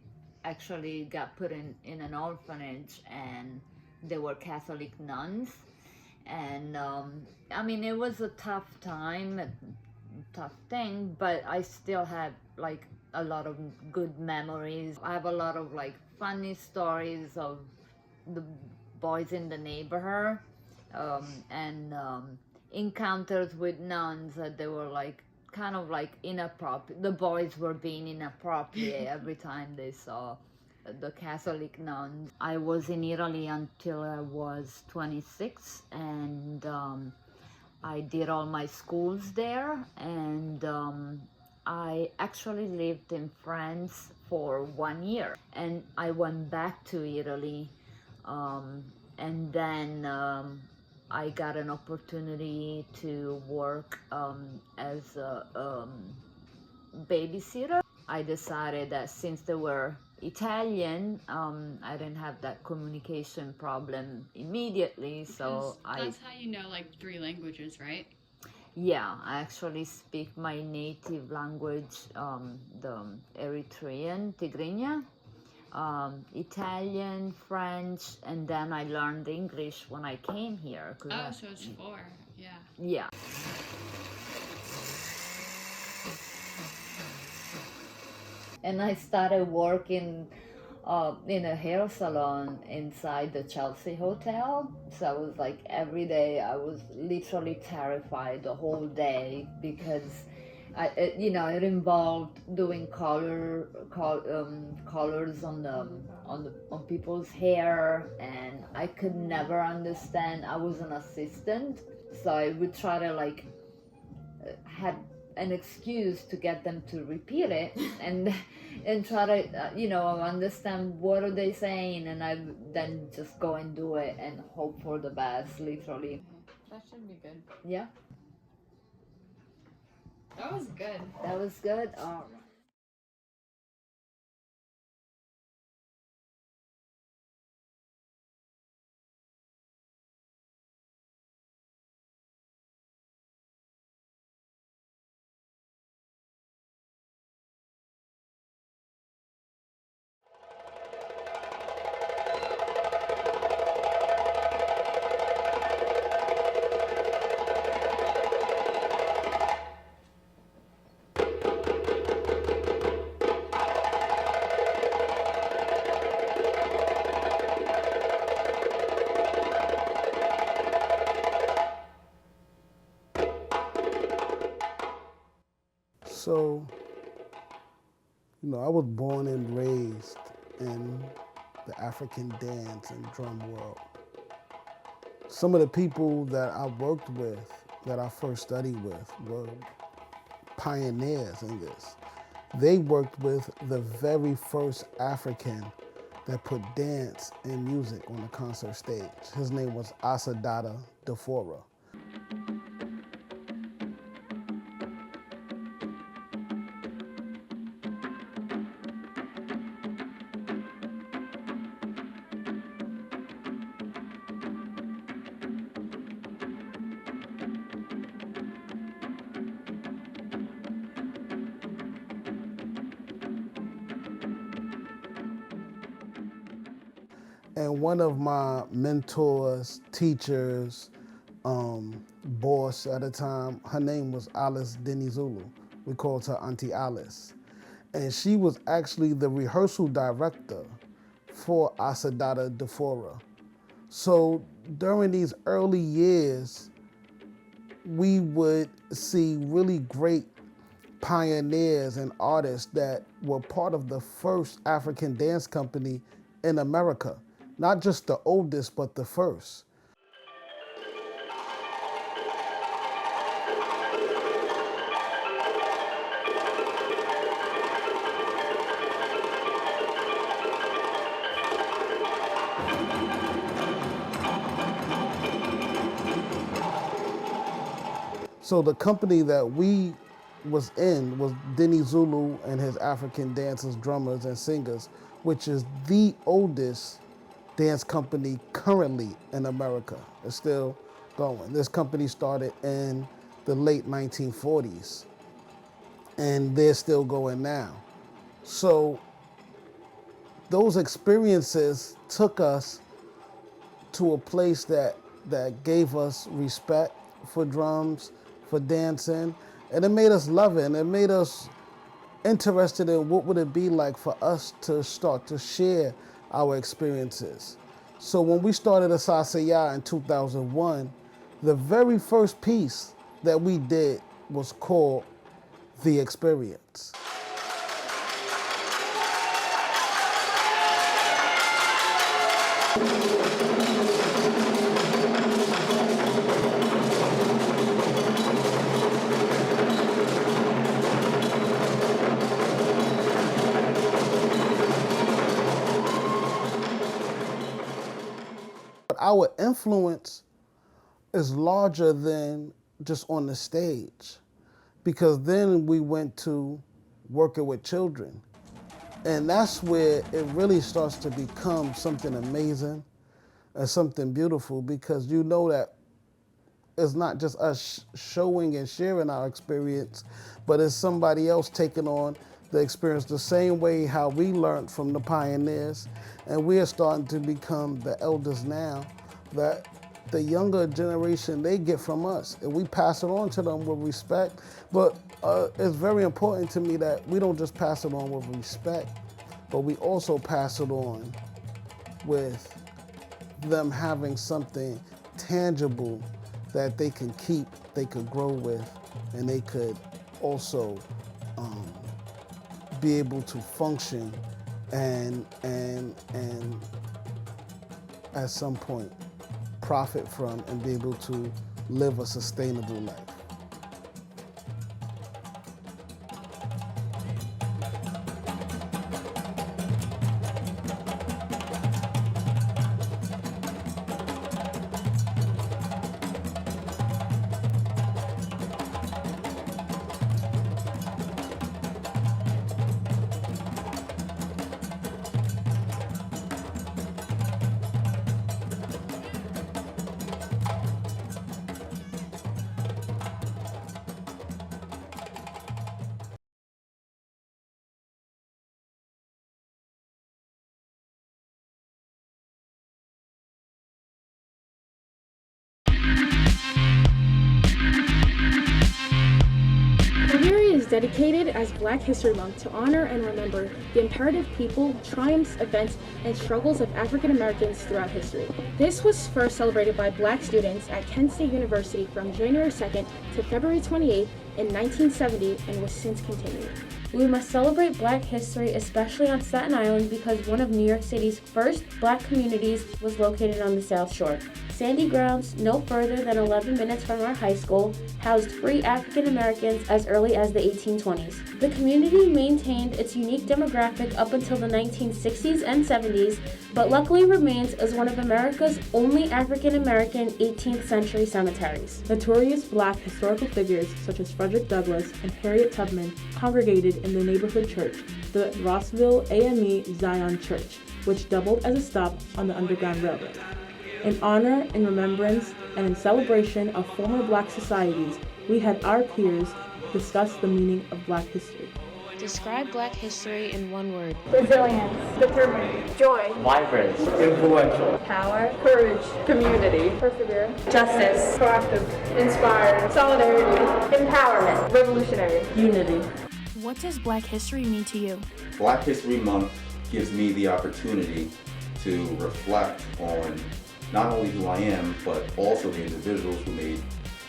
Speaker 24: actually got put in an orphanage, and they were Catholic nuns. And I mean, it was a tough time, a tough thing, but I still had like a lot of good memories. I have a lot of like funny stories of the boys in the neighborhood, and encounters with nuns that they were like kind of like inappropriate. The boys were being inappropriate every time they saw the Catholic nuns. I was in Italy until I was 26, and I did all my schools there, and I actually lived in France for 1 year, and I went back to Italy, and then I got an opportunity to work as a babysitter. I decided that since they were Italian, I didn't have that communication problem immediately, so
Speaker 21: That's how you know like 3 languages, right?
Speaker 24: yeah, I actually speak my native language, the Eritrean, Tigrinya, Italian, French, and then I learned English when I came here.
Speaker 21: Oh, so it's 4, yeah.
Speaker 24: Yeah. And I started working in a hair salon inside the Chelsea Hotel. So I was like every day I was literally terrified the whole day because it involved doing colors on people's hair, and I could never understand. I was an assistant, so I would try to had an excuse to get them to repeat it and try to understand what are they saying, and I then just go and do it and hope for the best, literally.
Speaker 21: That should be good.
Speaker 24: Yeah,
Speaker 21: That was good.
Speaker 24: that was good. All right.
Speaker 1: So, I was born and raised in the African dance and drum world. Some of the people that I worked with, that I first studied with, were pioneers in this. They worked with the very first African that put dance and music on the concert stage. His name was Asadata Defora. And one of my mentors, teachers, boss at the time, her name was Alice Denizulu. We called her Auntie Alice. And she was actually the rehearsal director for Asadata Defora. So during these early years, we would see really great pioneers and artists that were part of the first African dance company in America. Not just the oldest, but the first. So the company that we was in was Denny Zulu and his African dancers, drummers, and singers, which is the oldest dance company currently in America. It's still going. This company started in the late 1940s, and they're still going now. So those experiences took us to a place that gave us respect for drums, for dancing, and it made us love it, and it made us interested in what would it be like for us to start to share our experiences. So when we started Asasaya in 2001, the very first piece that we did was called The Experience. Our influence is larger than just on the stage, because then we went to working with children. And that's where it really starts to become something amazing and something beautiful, because you know that it's not just us showing and sharing our experience, but it's somebody else taking on the experience the same way how we learned from the pioneers. And we are starting to become the elders now that the younger generation, they get from us. And we pass it on to them with respect. But it's very important to me that we don't just pass it on with respect, but we also pass it on with them having something tangible that they can keep, they could grow with, and they could also be able to function and at some point profit from and be able to live a sustainable life.
Speaker 2: February is dedicated as Black History Month to honor and remember the imperative people, triumphs, events, and struggles of African Americans throughout history. This was first celebrated by Black students at Kent State University from January 2nd to February 28th in 1970 and was since continued.
Speaker 5: We must celebrate Black history, especially on Staten Island, because one of New York City's first Black communities was located on the South Shore. Sandy Grounds, no further than 11 minutes from our high school, housed free African Americans as early as the 1820s. The community maintained its unique demographic up until the 1960s and 70s, but luckily remains as one of America's only African American 18th century cemeteries.
Speaker 2: Notorious Black historical figures such as Frederick Douglass and Harriet Tubman congregated in the neighborhood church, the Rossville AME Zion Church, which doubled as a stop on the Underground Railroad. In honor, in remembrance, and in celebration of former Black societies, we had our peers discuss the meaning of Black history.
Speaker 5: Describe Black history in one word.
Speaker 2: Resilience, determined, joy,
Speaker 6: vibrant, influential,
Speaker 2: power, courage, community, persevere, justice, proactive, inspired, solidarity, empowerment, revolutionary, unity.
Speaker 22: What does Black history mean to you?
Speaker 23: Black History Month gives me the opportunity to reflect on not only who I am, but also the individuals who made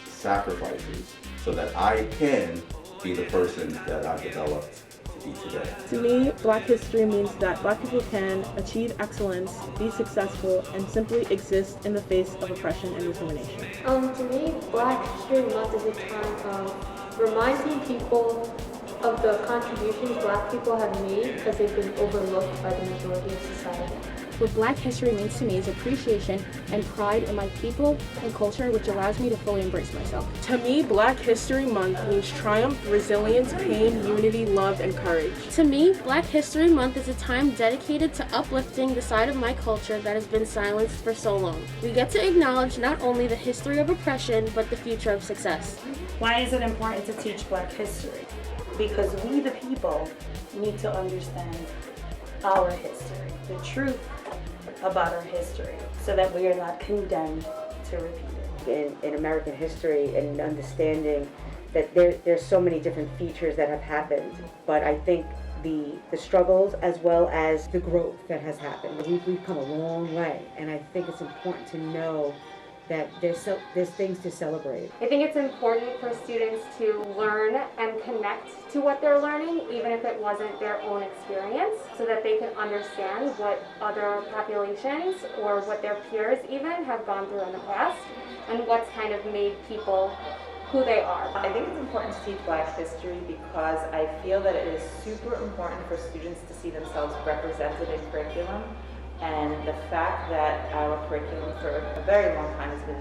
Speaker 23: sacrifices so that I can be the person that I've developed to be today.
Speaker 2: To me, Black history means that Black people can achieve excellence, be successful, and simply exist in the face of oppression and discrimination.
Speaker 25: To me, Black History Month is a time of reminding people of the contributions Black people have made because they've been overlooked by the majority of society.
Speaker 2: What Black history means to me is appreciation and pride in my people and culture, which allows me to fully embrace myself. To me, Black History Month means triumph, resilience, pain, unity, love, and courage.
Speaker 5: To me, Black History Month is a time dedicated to uplifting the side of my culture that has been silenced for so long. We get to acknowledge not only the history of oppression, but the future of success.
Speaker 26: Why is it important to teach Black history? Because we, the people, need to understand our history, the truth about our history, so that we are not condemned to repeat it.
Speaker 27: In American history and understanding that there's so many different features that have happened, but I think the struggles as well as the growth that has happened. We've come a long way, and I think it's important to know that there's things to celebrate.
Speaker 25: I think it's important for students to learn and connect to what they're learning, even if it wasn't their own experience, so that they can understand what other populations or what their peers even have gone through in the past, and what's kind of made people who they are.
Speaker 28: I think it's important to teach Black history because I feel that it is super important for students to see themselves represented in curriculum. And the fact that our curriculum for a very long time has been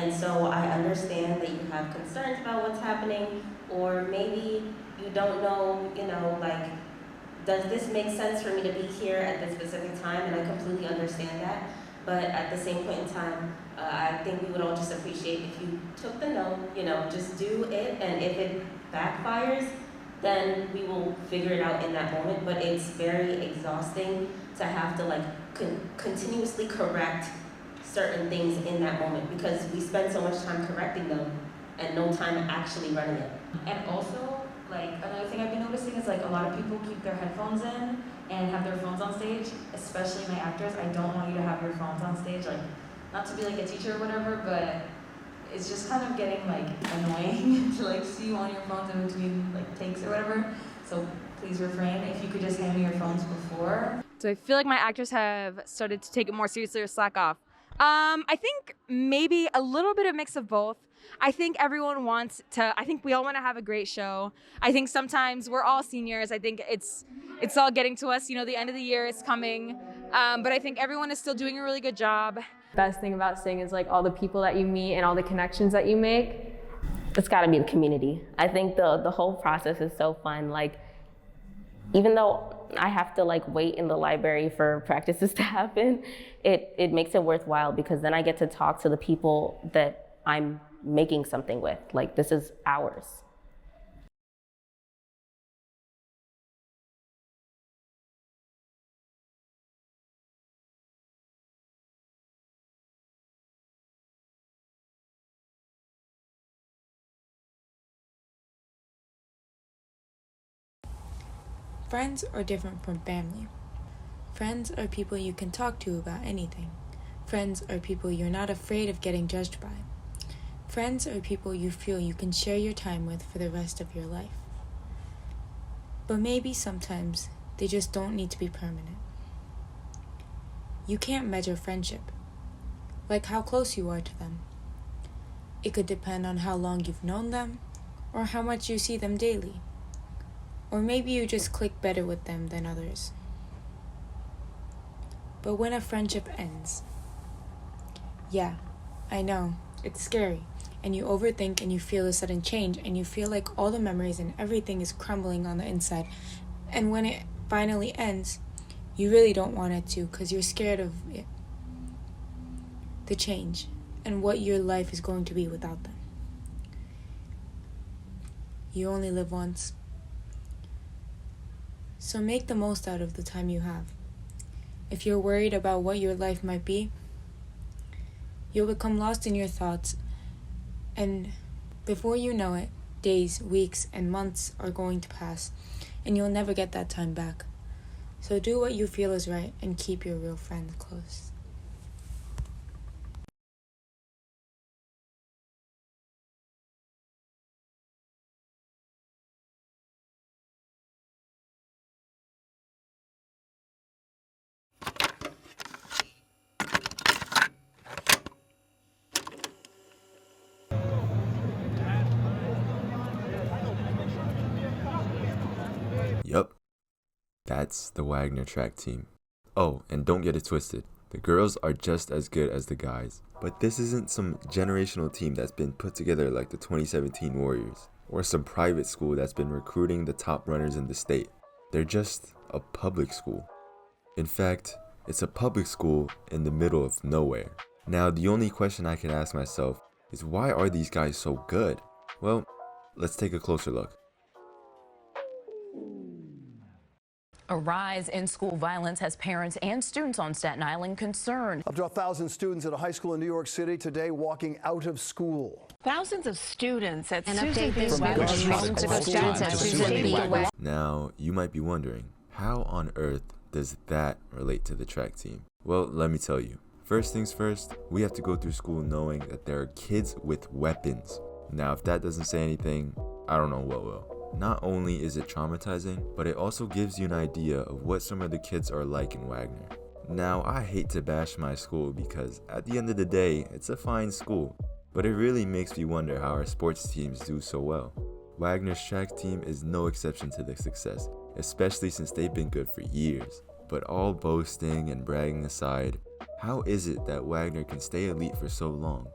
Speaker 13: And so I understand that you have concerns about what's happening, or maybe you don't know, like, does this make sense for me to be here at this specific time? And I completely understand that. But at the same point in time, I think we would all just appreciate if you took the no, just do it. And if it backfires, then we will figure it out in that moment. But it's very exhausting to have to like continuously correct certain things in that moment, because we spend so much time correcting them and no time actually running it.
Speaker 4: And also, like, another thing I've been noticing is like a lot of people keep their headphones in and have their phones on stage, especially my actors. I don't want you to have your phones on stage, like, not to be like a teacher or whatever, but it's just kind of getting like annoying to like see you on your phones in between like takes or whatever. So please refrain. If you could just hand me your phones before.
Speaker 14: So I feel like my actors have started to take it more seriously or slack off. I think maybe a little bit of mix of both. I think I think we all want to have a great show. I think sometimes we're all seniors. I think it's all getting to us. The end of the year is coming. But I think everyone is still doing a really good job.
Speaker 10: Best thing about Sing is like all the people that you meet and all the connections that you make.
Speaker 15: It's gotta be the community. I think the whole process is so fun. Like, even though I have to like wait in the library for practices to happen, it makes it worthwhile, because then I get to talk to the people that I'm making something with. Like, this is ours.
Speaker 16: Friends are different from family. Friends are people you can talk to about anything. Friends are people you're not afraid of getting judged by. Friends are people you feel you can share your time with for the rest of your life. But maybe sometimes they just don't need to be permanent. You can't measure friendship, like how close you are to them. It could depend on how long you've known them, or how much you see them daily. Or maybe you just click better with them than others. But when a friendship ends, yeah, I know, it's scary, and you overthink and you feel a sudden change, and you feel like all the memories and everything is crumbling on the inside. And when it finally ends, you really don't want it to, because you're scared of it. The change, and what your life is going to be without them. You only live once. So make the most out of the time you have. If you're worried about what your life might be, you'll become lost in your thoughts, and before you know it, days, weeks, and months are going to pass, and you'll never get that time back. So do what you feel is right and keep your real friends close.
Speaker 17: Yup, that's the Wagner track team. Oh, and don't get it twisted. The girls are just as good as the guys. But this isn't some generational team that's been put together like the 2017 Warriors, or some private school that's been recruiting the top runners in the state. They're just a public school. In fact, it's a public school in the middle of nowhere. Now, the only question I can ask myself is, why are these guys so good? Well, let's take a closer look.
Speaker 18: A rise in school violence has parents and students on Staten Island concerned.
Speaker 19: Up to 1,000 students at a high school in New York City today walking out of school.
Speaker 20: Thousands of students at Susan B.
Speaker 17: Now, you might be wondering, how on earth does that relate to the track team? Well, let me tell you. First things first, we have to go through school knowing that there are kids with weapons. Now, if that doesn't say anything, I don't know what will. Not only is it traumatizing, but it also gives you an idea of what some of the kids are like in Wagner. Now, I hate to bash my school because at the end of the day, it's a fine school, but it really makes me wonder how our sports teams do so well. Wagner's track team is no exception to this success, especially since they've been good for years. But all boasting and bragging aside, how is it that Wagner can stay elite for so long?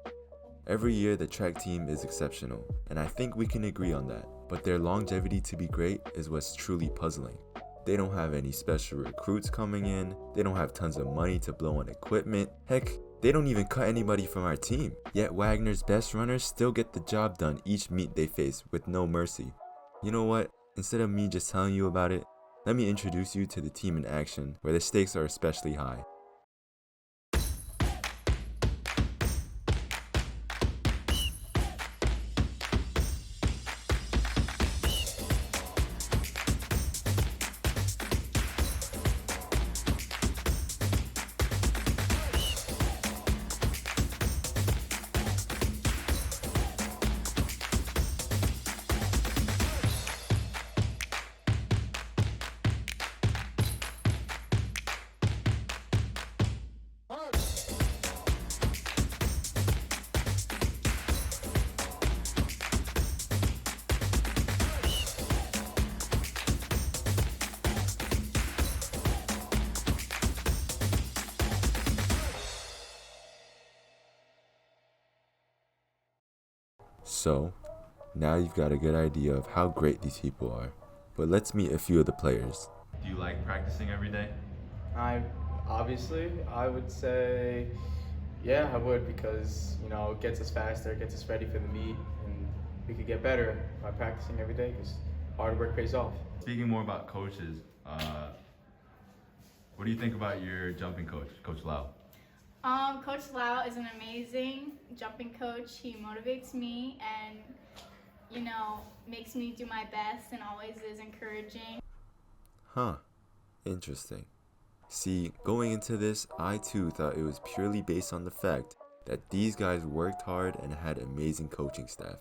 Speaker 17: Every year the track team is exceptional, and I think we can agree on that. But their longevity to be great is what's truly puzzling. They don't have any special recruits coming in, they don't have tons of money to blow on equipment, heck, they don't even cut anybody from our team. Yet Wagner's best runners still get the job done each meet they face with no mercy. You know what? Instead of me just telling you about it, let me introduce you to the team in action where the stakes are especially high. So, now you've got a good idea of how great these people are. But let's meet a few of the players. Do you like practicing every day?
Speaker 9: I would say, yeah, I would, because it gets us faster, it gets us ready for the meet, and we could get better by practicing every day because hard work pays off.
Speaker 17: Speaking more about coaches, what do you think about your jumping coach, Coach Lau?
Speaker 1: Coach Lau is an amazing jumping coach. He motivates me and, makes me do my best and always is encouraging.
Speaker 17: Huh, interesting. See, going into this, I too thought it was purely based on the fact that these guys worked hard and had amazing coaching staff.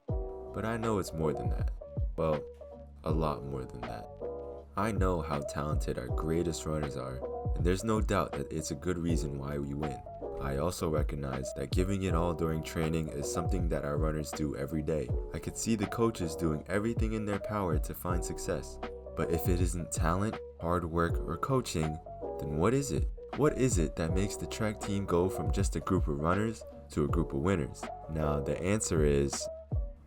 Speaker 17: But I know it's more than that. Well, a lot more than that. I know how talented our greatest runners are, and there's no doubt that it's a good reason why we win. I also recognize that giving it all during training is something that our runners do every day. I could see the coaches doing everything in their power to find success. But if it isn't talent, hard work, or coaching, then what is it? What is it that makes the track team go from just a group of runners to a group of winners? Now, the answer is,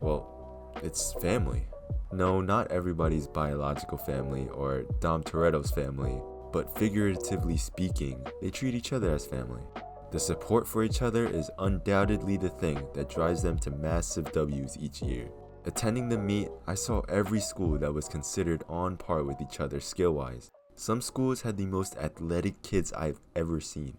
Speaker 17: well, it's family. No, not everybody's biological family or Dom Toretto's family, but figuratively speaking, they treat each other as family. The support for each other is undoubtedly the thing that drives them to massive W's each year. Attending the meet, I saw every school that was considered on par with each other skill-wise. Some schools had the most athletic kids I've ever seen.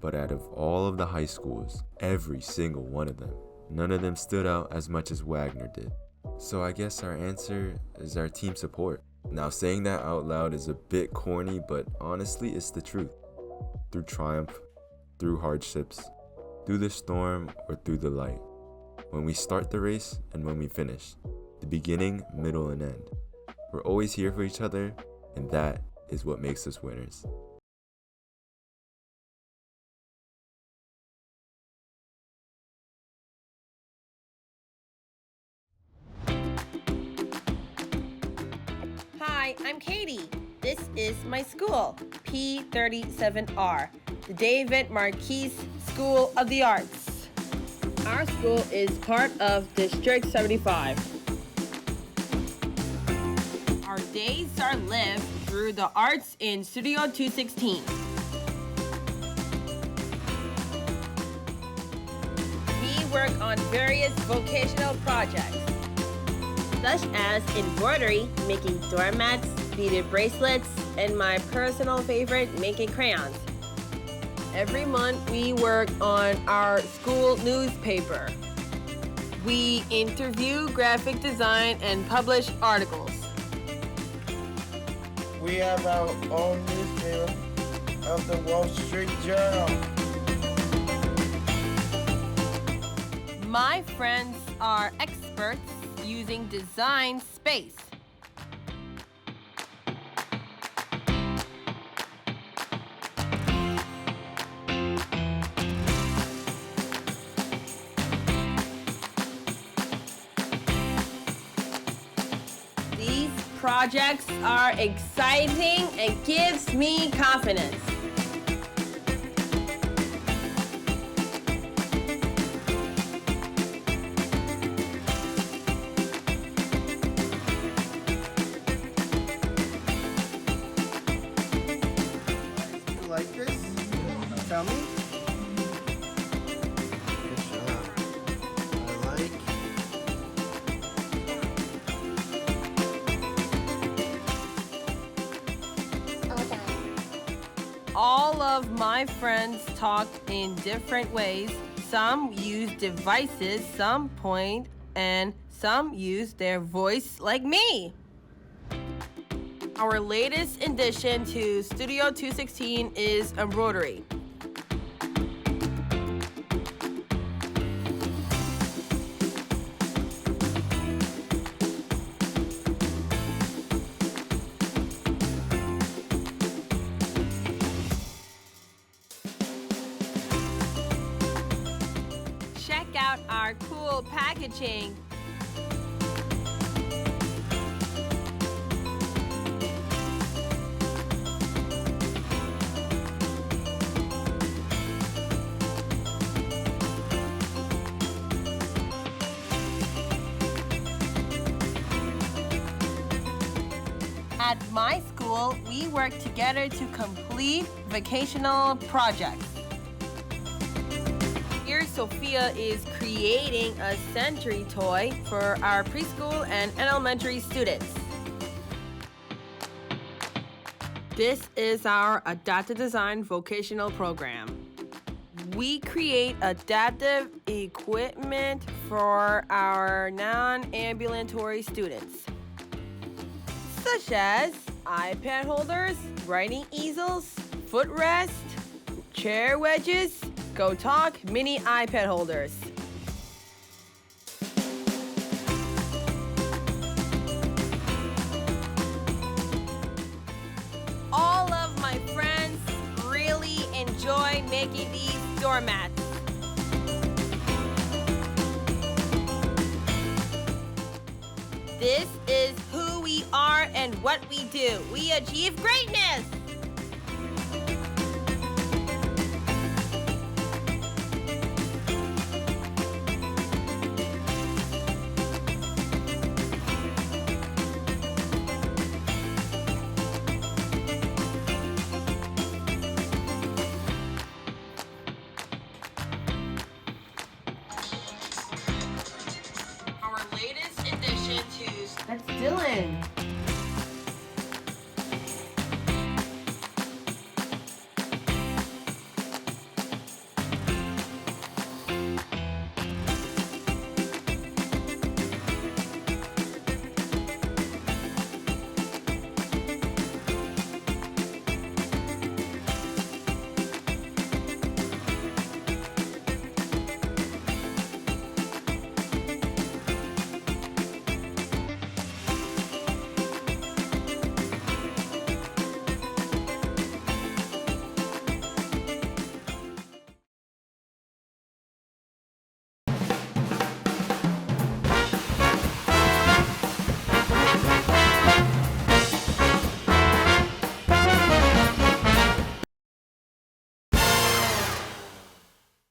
Speaker 17: But out of all of the high schools, every single one of them, none of them stood out as much as Wagner did. So I guess our answer is our team support. Now, saying that out loud is a bit corny, but honestly it's the truth. Through triumph, through hardships, through the storm, or through the light. When we start the race and when we finish. The beginning, middle, and end. We're always here for each other, and that is what makes us winners.
Speaker 2: Hi, I'm Katie. This is my school, P37R, the David Marquis School of the Arts. Our school is part of District 75. Our days are lived through the arts in Studio 216. We work on various vocational projects, such as embroidery, making doormats, beaded bracelets, and my personal favorite, making crayons. Every month, we work on our school newspaper. We interview, graphic design, and publish articles.
Speaker 5: We have our own newspaper of the Wall Street Journal.
Speaker 2: My friends are experts using design space. These projects are exciting and gives me confidence. of my friends talk in different ways. Some use devices, some point, and some use their voice like me. Our latest addition to Studio 216 is embroidery. Check out our cool packaging. At my school, we work together to complete vocational projects. Here, Sophia is creating a Sentry toy for our preschool and elementary students. This is our Adaptive Design vocational program. We create adaptive equipment for our non-ambulatory students, such as iPad holders, writing easels, footrest, chair wedges, Go Talk mini iPad holders. All of my friends really enjoy making these doormats. This is who we are and what we do. We achieve greatness! Our latest addition to... That's Dylan.